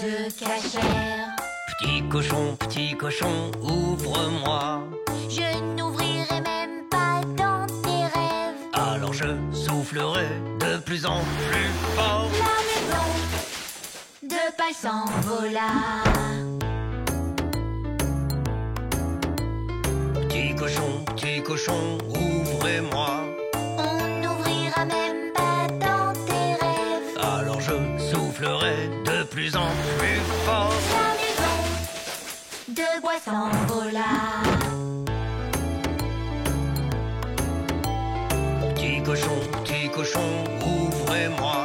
se cachèrent. Petit cochon, ouvre-moi. Je n'ouvrirai même pas dans tes rêves. Alors je soufflerai de plus en plus fort. La maison de paille s'envola. Petit cochon, ouvrez-moi. On n'ouvrira même pas dans tes rêves. Alors je soufflerai de plus en plus fort. La maison de bois s'envola. Petit cochon, ouvrez-moi.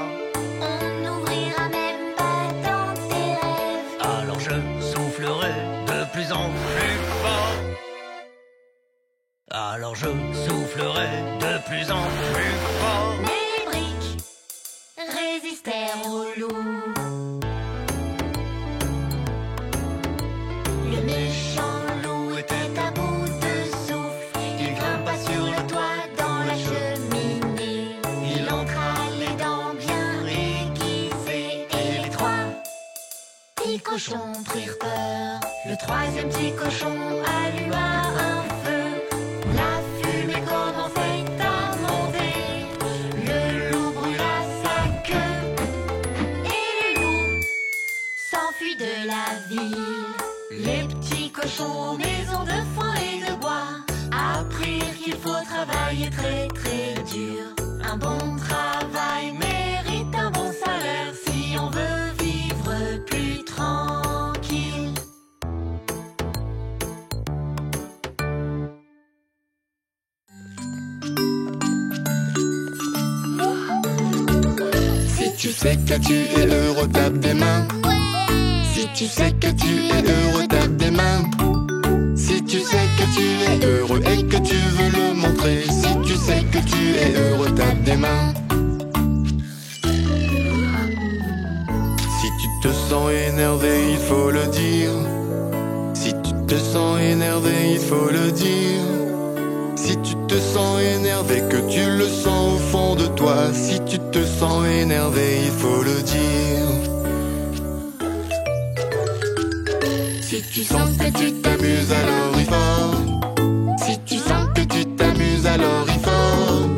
On n'ouvrira même pas dans tes rêves. Alors je soufflerai de plus en plus fort. Alors je soufflerai de plus en plus fort. Mais les briques résistèrent au loup. Le méchant loup était à bout de souffle. Il grimpa sur le toit dans la cheminée. Il entra les dents bien aiguisées. Et les trois petits cochons prirent peur. Le troisième petit cochon alluma un feu. La fumée commençait à monter. Le loup brûla sa queue. Et le loup s'enfuit de la ville. Les petits cochons aux maisons de foin et de bois apprirent qu'il faut travailler très très dur. Un bon travail mérite un bon salaire si on veut vivre plus tranquille. Si tu sais que tu es heureux, tape des mains. Si tu sais que tu es heureux, tape des mains. Si tu sais que tu es heureux et que tu veux le montrer. Si tu sais que tu es heureux, tape des mains. Si tu te sens énervé, il faut le dire. Si tu te sens énervé, il faut le dire. Si tu te sens énervé, que tu le sens au fond de toi. Si tu te sens énervé, il faut le dire. Si tu sens que tu t'amuses, alors il faut. Si tu sens que tu t'amuses, alors il faut.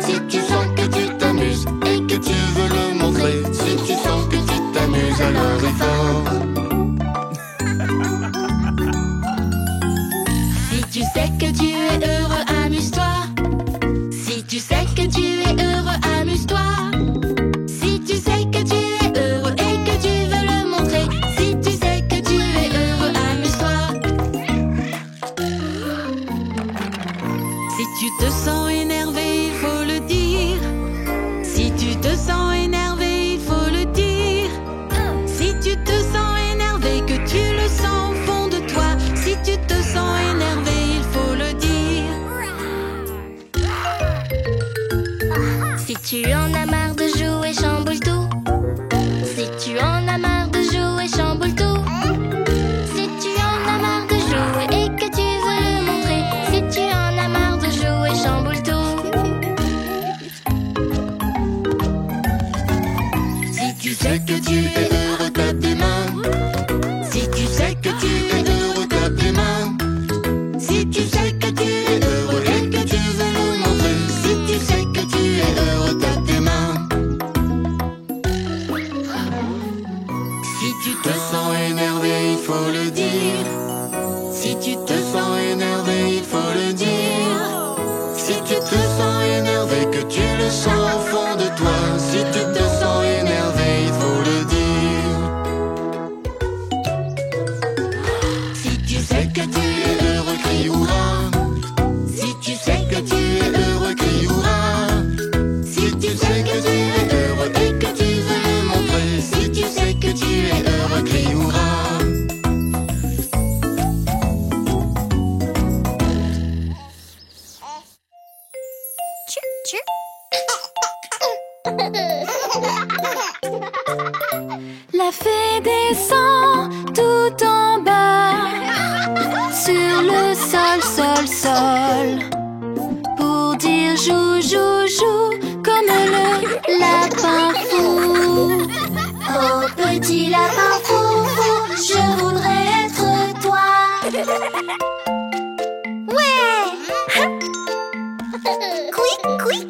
Si tu sens que tu t'amuses et que tu veux le montrer. Si tu sens que tu t'amuses, alors il faut. Si tu sais que tu es heureux, amuse-toi. Si tu sais que tu es heureux, amuse-toi. Si tu sais que tu es heureux et que tu veux le montrer. Si tu sais que tu es heureux, amuse-toi. Si tu te sens énervé, il faut le dire. Si tu te sens énervé, il faut le dire. Si tu te sens énervé, que tu le sens au fond de toi. Si tu te sens énervé, il faut le dire. Si tu en as marre de jouer, chamboule tout. Si tu en as marre de jouer, chamboule tout. Si tu en as marre de jouer et que tu veux le montrer. Si tu en as marre de jouer, chamboule tout. Si tu sais que tu es heureux, tape des mains. Si tu sais que tu es heureux, tape des mains. Si tu sais que tu es heureux et que tu veux le montrer. Si tu sais que tu es heureux, tape des mains. Si tu te sens énervé, il faut le dire. Si tu te sens énervé, il faut le dire. Si tu te sens énervé, que tu le sens au fond de toi. Si tu te sens énervé, il faut le dire. Si tu sais que tu es heureux, crie hurrah. Si tu sais que tu es heureux, crie hurrah. Si tu sais que tu es heureux et que tu veux le montrer. Si tu sais que tu es heureux, crie hurrah. La fée descend tout en bas sur le sol, sol, sol, pour dire jou, jou, jou comme le lapin fou. Oh petit lapin fou, Quick, quick.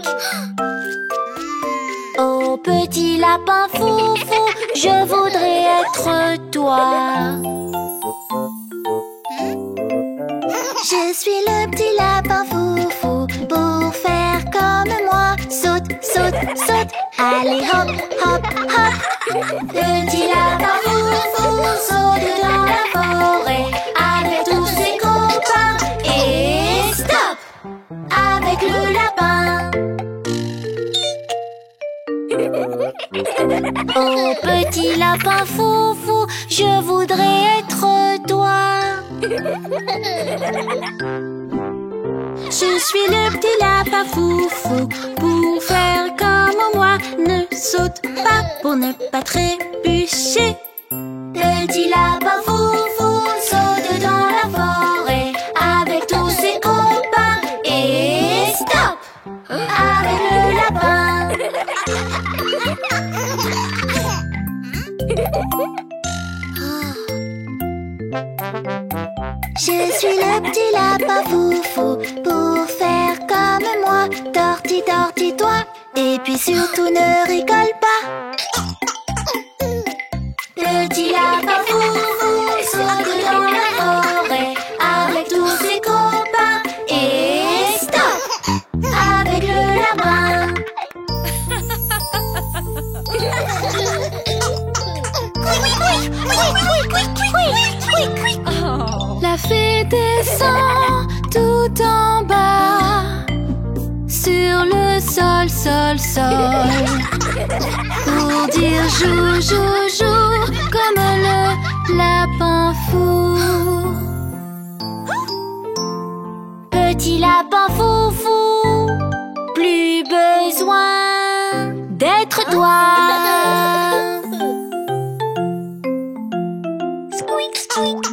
Oh petit lapin foufou, je voudrais être toi. Je suis le petit lapin foufou, pour faire comme moi. Saute, saute, saute, allez hop, hop, hop. Petit lapin foufou saute dans la forêt avec tous ses copains. Et stop avec le lapin. Oh petit lapin foufou, je voudrais être toi. Je suis le petit lapin foufou, pour faire comme moi. Ne saute pas pour ne pas trébucher. Le petit lapin foufou saute dans la forêt avec tous ses copains. Et stop avec le lapin. Je suis le petit lapin foufou, pour faire comme moi. Tortille, tortille, toi. Et puis surtout ne rigole pas. Le petit lapin foufou saute dans la forêt avec tous ses copains. Et stop avec le lapin. La fée descend tout en bas sur le sol, sol, sol, pour dire jou, jou, jou, comme le lapin fou. Petit lapin foufou, plus besoin d'être toi. Squeak, squeak.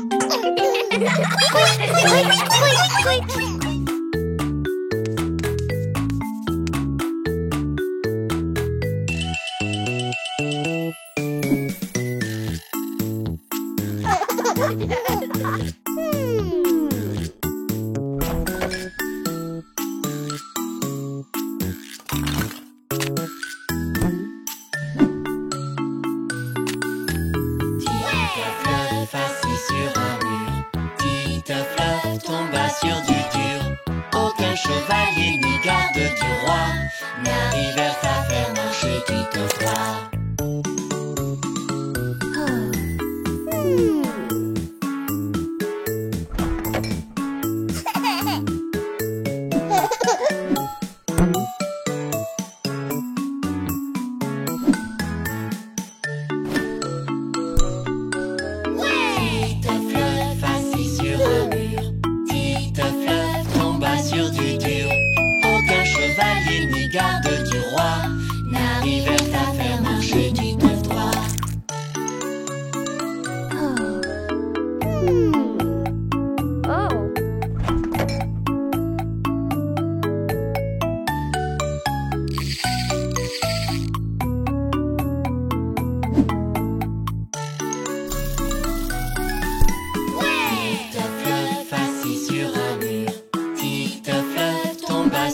Chevalier ni garde du roi n'arrivèrent à faire marcher Titeuf.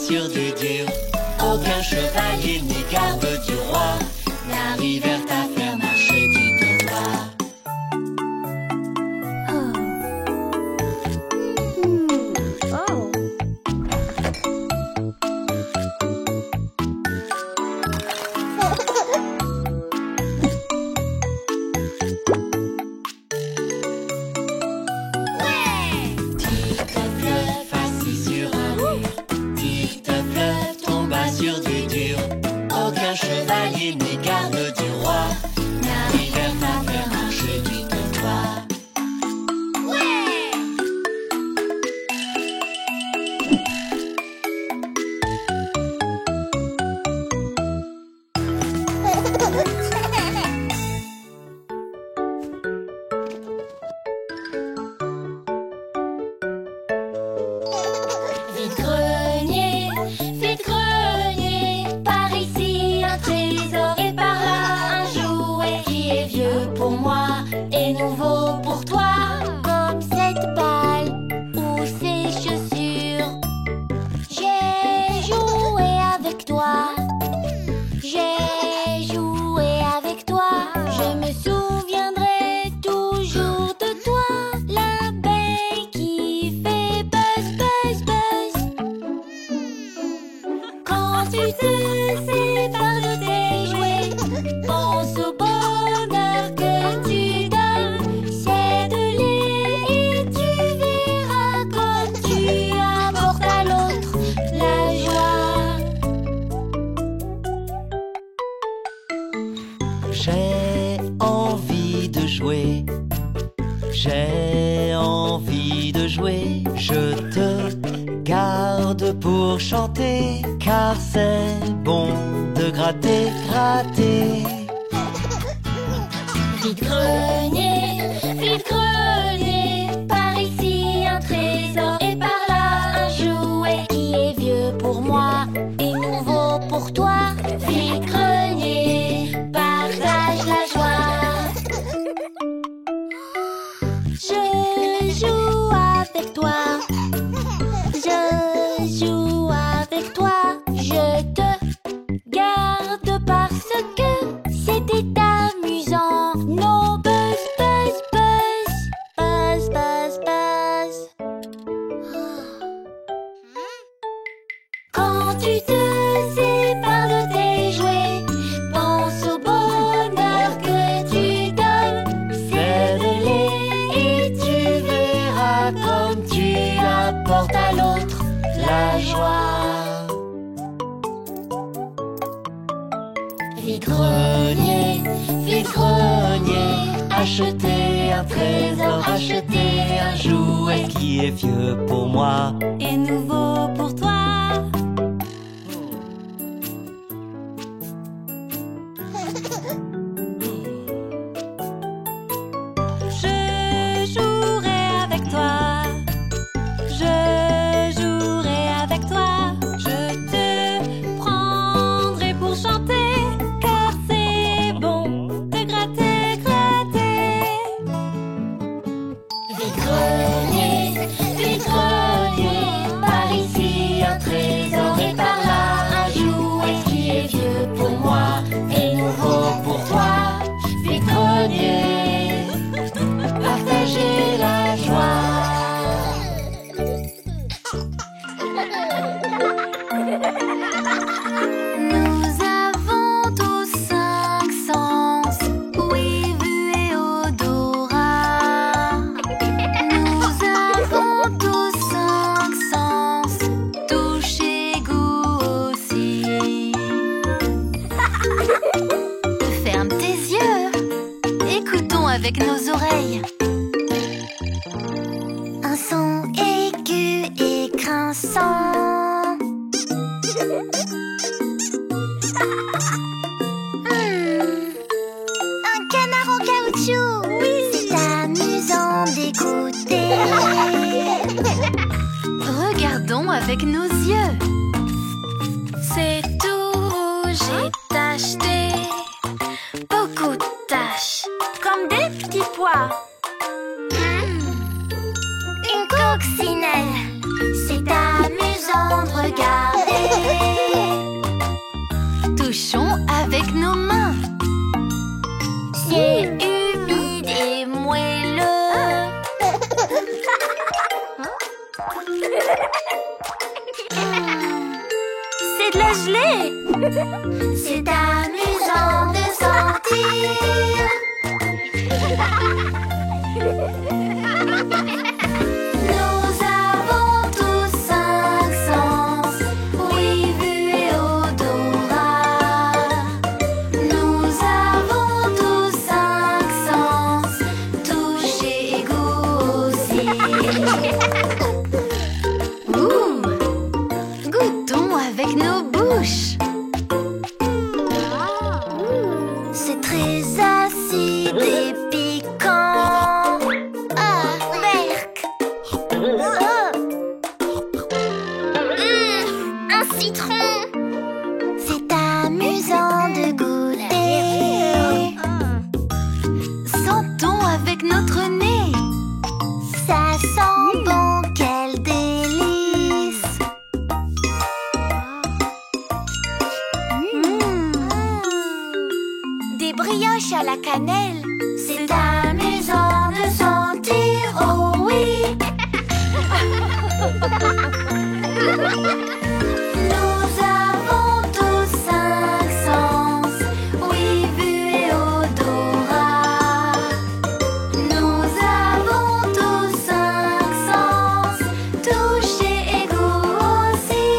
Sur du dur, aucun chevalier ni garde du roi n'arrivèrent à faire marcher Titeuf. Aucun chevalier ni garde du roi n'arrivèrent à faire marcher Titeuf. Vide-grenier, vide-grenier, par ici un trésor et par là un jouet qui est vieux pour moi et nouveau pour toi. Comme cette balle envie de jouer. J'ai envie de jouer. Je te garde pour chanter, car c'est bon de gratter, gratter. Vide grenier, par ici un trésor et par là un jouet qui est vieux pour moi et nouveau pour toi. Vide grenier, partage la joie. Je joue avec toi, je joue avec toi, je te garde parce que c'était amusant. No buzz, buzz, buzz, buzz, buzz, buzz. Quand tu te sépares de tes jouets, pense au bonheur que tu donnes. Cède-les et tu verras comme tu apportes à l'autre la joie. Vide-grenier, vide-grenier, acheter un trésor, acheter un jouet Qui est vieux pour moi. et nouveau pour toi. Je jouerai avec toi, je jouerai avec toi, je te prendrai pour chanter, car c'est bon de gratter, gratter. Vide-grenier, vide-grenier, par ici un trésor et par là un jouet qui est vieux pour moi et nouveau pour toi. Vide-grenier, partager la joie. Nous avons tous 5 sens, oui, vue et odorat. Nous avons tous 5 sens, touche et goût aussi. Ferme tes yeux, écoutons avec nos oreilles. Un son aigu et grinçant. Un canard en caoutchouc. Oui, c'est amusant d'écouter. Regardons avec nos yeux. C'est tout rouge et tacheté. Beaucoup de taches, comme des petits pois. Une coccinelle, c'est amusant de regarder. Touchons avec nos mains. C'est humide et moelleux. C'est de la gelée. C'est amusant de sentir. Nous avons tous 5 sens, oui, vue et odorat. Nous avons tous 5 sens, touche et goût aussi. Goûtons avec nos bouches. C'est très acide et piquant. Ah, berk. Un citron. C'est amusant de goûter. Sentons avec notre nez. Ça sent bon, quel délice. Des brioches à la cannelle. C'est amusant de sentir, oh oui. Nous avons tous 5 sens, oui, vue et odorat. Nous avons tous 5 sens, touche et goût aussi.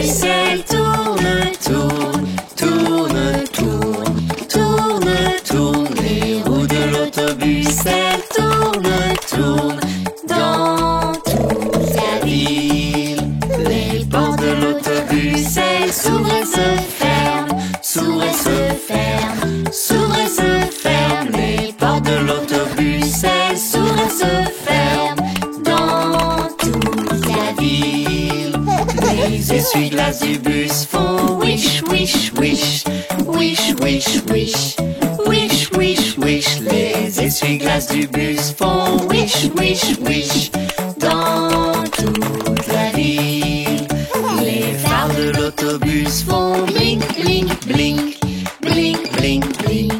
l'autobus, elle tourne, tourne, tourne, tourne, tourne, tourne. Les roues de l'autobus, elles tournent, tournent dans toute la ville. Les portes de l'autobus, elles s'ouvrent et se ferment, s'ouvrent et se ferment, s'ouvrent et se ferment. Les portes de l'autobus, elles s'ouvrent et se ferment dans toute la ville. Les essuie-glaces du bus font wish, wish, wish, wish, wish, wish, wish, wish, wish. Les essuie-glaces du bus font wish, wish, wish dans toute la ville. Les phares de l'autobus font blink, blink, blink, blink, blink, blink,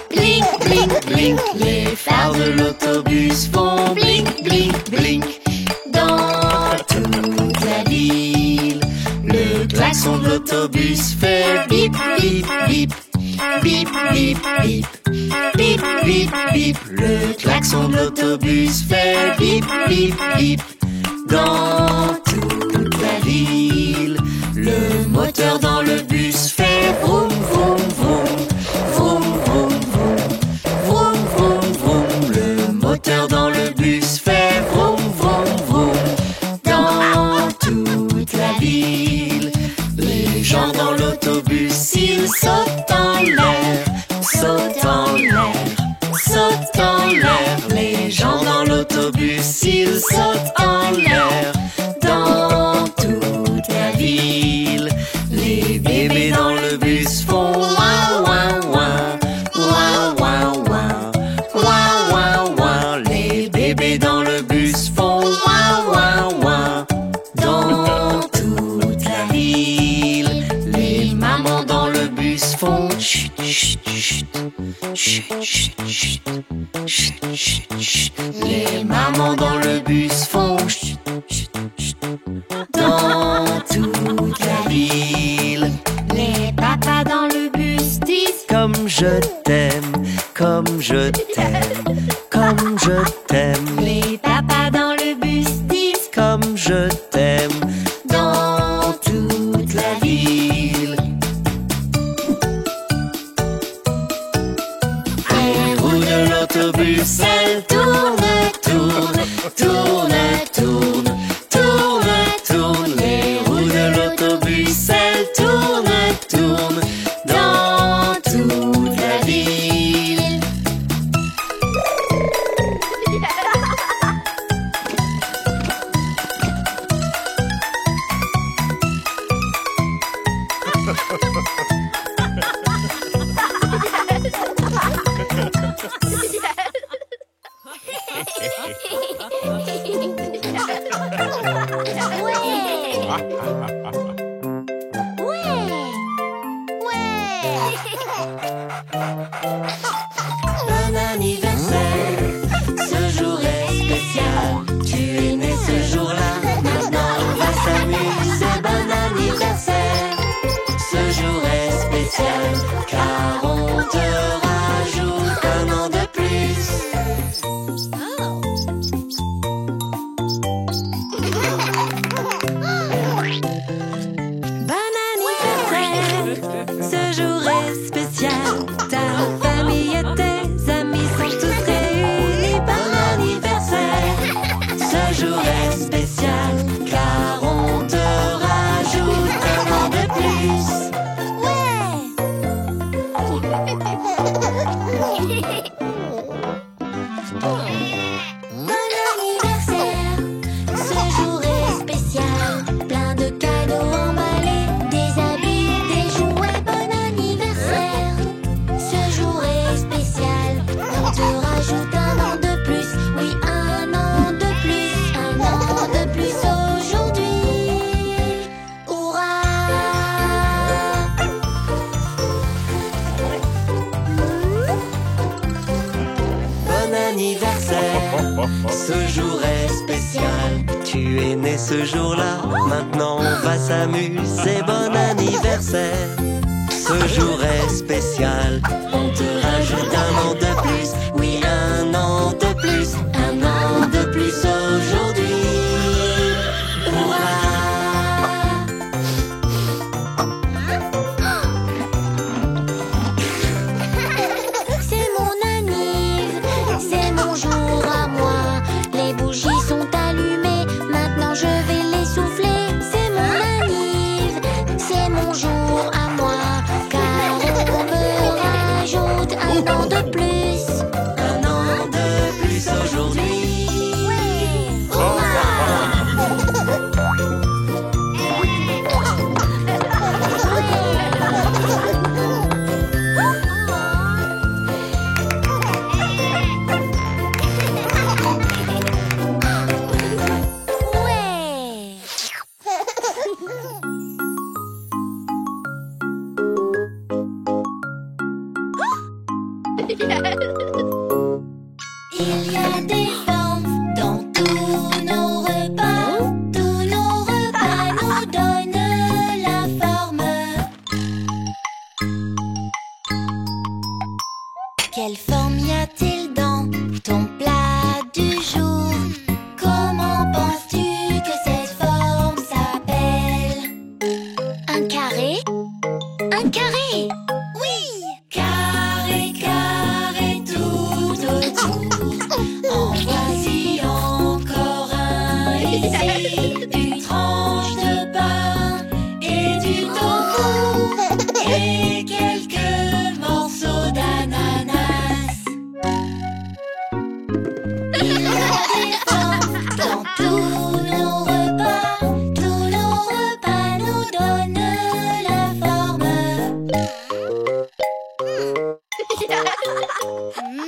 blink, blink, blink. Les phares de l'autobus font blink, blink, blink dans toute la ville. Le klaxon de l'autobus fait bip, bip, bip, bip, bip, bip, bip, bip, bip. Le klaxon de l'autobus fait bip, bip, bip dans toute la ville. Le moteur dans le bus fait vroom, vroom, vroom, vroom, vroom, vroom, vroom, vroom, vroom. Le moteur dans le bus fait vroom, vroom, vroom dans toute la ville. Les gens dans l'autobus, ils sautent en l'air, sautent en l'air, sautent en l'air. Les gens dans l'autobus, ils sautent en l'air dans toute la ville. Les bébés dans le bus font ouin, ouin, ouin, ouin, ouin, ouin, ouin, ouin, ouin. Les bébés dans le bus font ouin, ouin, ouin dans toute la ville. Les mamans dans le bus font chut, chut, chut, chut, chut, chut, chut, chut, chut. Les mamans dans le bus font chut, chut, chut dans toute la ville. Les papas dans le bus disent comme je t'aime, comme je t'aime, comme je t'aime. Les papas dans le bus disent comme je t'aime dans toute la ville. Les roues de l'autobus, elles tournent, tournent, tournent, tournent, tournent, tournent. Les roues de l'autobus, elles tournent, tournent dans toute la ville. Bon anniversaire, ce jour est spécial. Tu es né ce jour-là, maintenant on va s'amuser. Bon anniversaire, ce jour est spécial, car on te rajoute un an de plus. Bon anniversaire, ce jour est spécial. Ta famille et tes amis sont tous réunis. Bon anniversaire, ce jour est spécial, car on te rajoute un an de plus. Bon anniversaire, ce jour est spécial, plein de cadeaux emballés, des habits, des jouets. Bon anniversaire, ce jour est spécial, on te rajoute un an de plus, oui un an de plus aujourd'hui. Hurrah! Bon anniversaire, ce jour est spécial. Tu es né ce jour-là, maintenant on va s'amuser. Bon anniversaire, ce jour est spécial. On te rajoute un an de plus, oui un an de plus, un an de plus aujourd'hui. Hurrah! Il y a des formes dans tous nos repas. Tous nos repas nous donnent la forme. Quelle forme y a-t-il dans ton plat du jour? Comment penses-tu que cette forme s'appelle? Un carré? Un carré! Oui! Carré, carré, tout autour. En voici encore un ici. Une tranche de pain et du tofu. Et quelques morceaux d'ananas. Il y a des formes dans tous nos repas. Tous nos repas nous donnent la forme.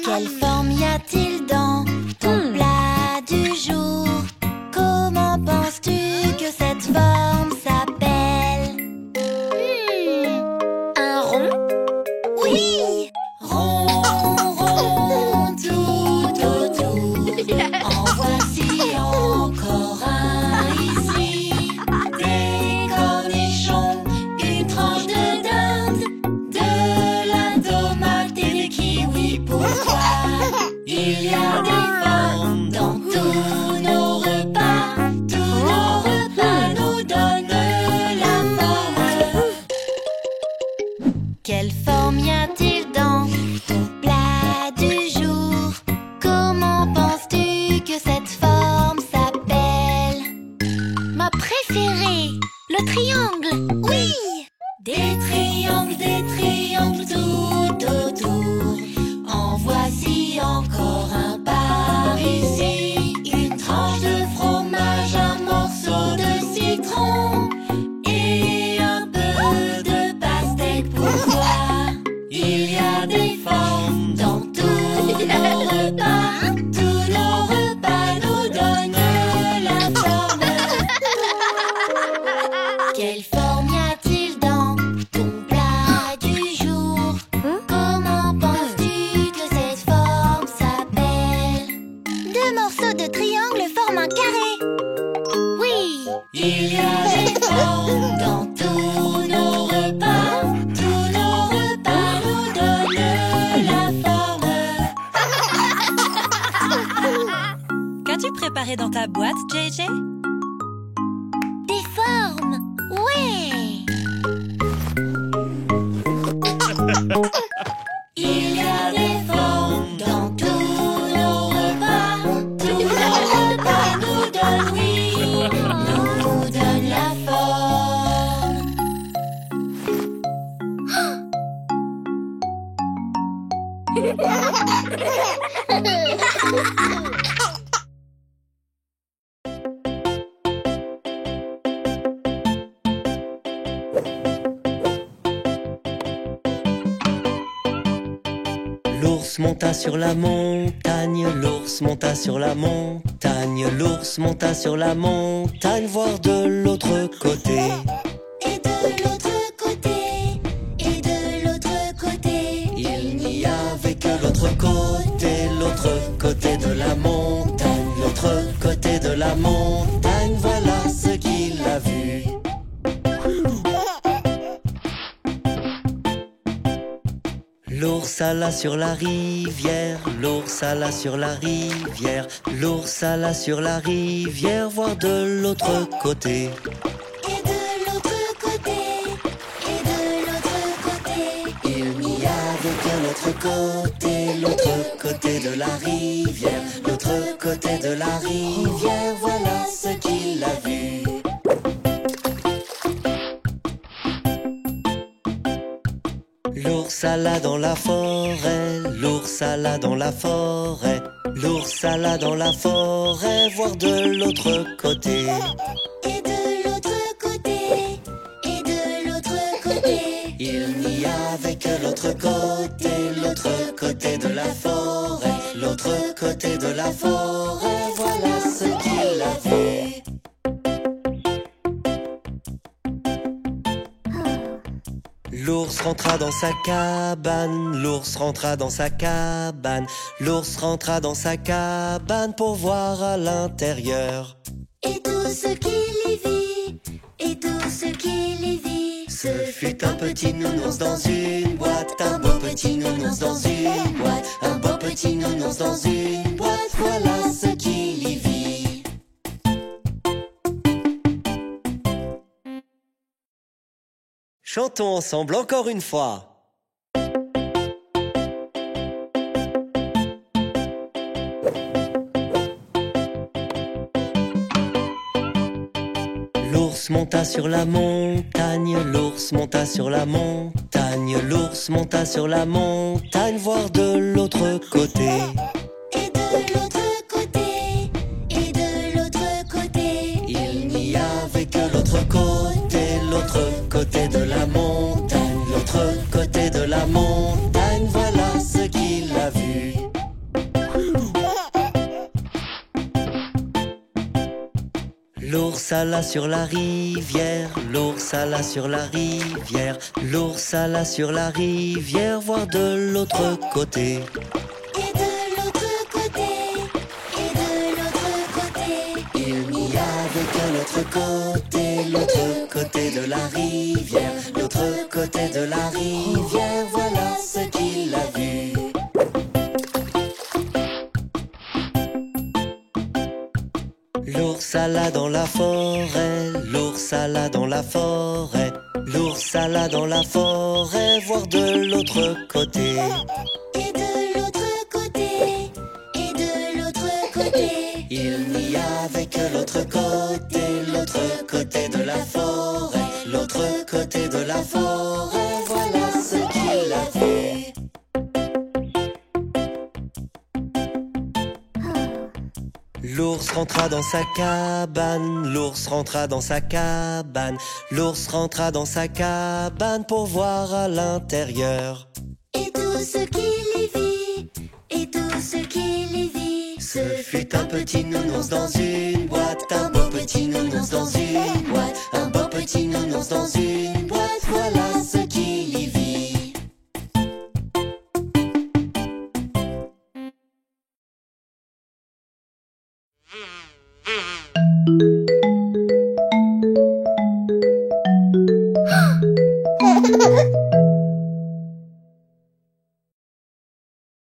Quelle forme y a-t-il dans ton plat du jour? Comment penses-tu que cette forme s'appelle? Un rond? Oui! Rond, rond, tout autour. En voici encore un ici. Des cornichons, une tranche de dinde, de la tomate et des kiwis. Pourquoi? Il y a des formes dans tous nos repas. Tous nos repas nous donnent la forme. Quelle forme y a-t-il dans ton plat du jour? Comment penses-tu que cette forme s'appelle? Ma préférée, le triangle! Oui! Des triangles tout autour. En voici encore un par ici. Une tranche de fromage, un morceau de citron et un peu de pastèque. Pourquoi? Il y a des formes dans tous nos repas. Tous nos repas nous donnent la forme. Quelle forme y a-t-il dans ton plat du jour? Comment penses-tu que cette forme s'appelle? Deux morceaux de triangle forment un carré! Oui! Il y a des formes dans tous nos repas. Tous nos repas nous donnent la forme. Qu'as-tu préparé dans ta boîte, JJ? Des formes! Ouais! Il y a des formes dans tous nos repas. Tous nos repas nous donnent, oui, nous donnent la forme. L'ours monta sur la montagne, l'ours monta sur la montagne, l'ours monta sur la montagne, voir de l'autre côté. Et de l'autre côté, et de l'autre côté, Il n'y avait que l'autre côté de la montagne, l'autre côté de la montagne, voilà ce qu'il a vu. L'ours alla sur la rivière, l'ours alla sur la rivière, l'ours alla sur la rivière, voir de l'autre côté. et de l'autre côté, et de l'autre côté. Il n'y avait que l'autre côté de la rivière, l'autre côté de la rivière, voilà ce qu'il a vu. L'ours alla dans la forêt, l'ours alla dans la forêt, l'ours alla dans la forêt, voir de l'autre côté. Et de l'autre côté, et de l'autre côté. Il n'y avait que l'autre côté de la forêt, l'autre côté de la forêt, voilà ce qu'il a vu. L'ours rentra dans sa cabane, l'ours rentra dans sa cabane, l'ours rentra dans sa cabane pour voir à l'intérieur. Et tout ce qu'il y vit, et tout ce qu'il y vit. Ce fut un petit nounours dans une boîte, un beau petit nounours dans une boîte, un beau petit nounours dans une boîte, voilà ce qu'il y vit. Chantons ensemble encore une fois. L'ours monta sur la montagne, l'ours monta sur la montagne, l'ours monta sur la montagne, voir de l'autre côté. Et de l'autre côté, et de l'autre côté. Il n'y avait que l'autre côté de la montagne, l'autre côté de la montagne, voilà ce qu'il a vu. L'ours alla sur la rivière, l'ours alla sur la rivière, l'ours alla sur la rivière, voir de l'autre côté. Et de l'autre côté, et de l'autre côté. Il n'y avait que l'autre côté de la rivière, l'autre côté de la rivière, voilà ce qu'il a vu. L'ours alla dans la forêt, l'ours alla dans la forêt, l'ours alla dans la forêt, voir de l'autre côté. Et de l'autre côté, et de l'autre côté. Il n'y avait que l'autre côté de la forêt, l'autre côté de la forêt, voilà ce qu'il a vu. L'ours rentra dans sa cabane, l'ours rentra dans sa cabane, l'ours rentra dans sa cabane pour voir à l'intérieur. Et tout ce qu'il y vit, et tout ce qu'il y vit. Ce fut un petit nounours dans une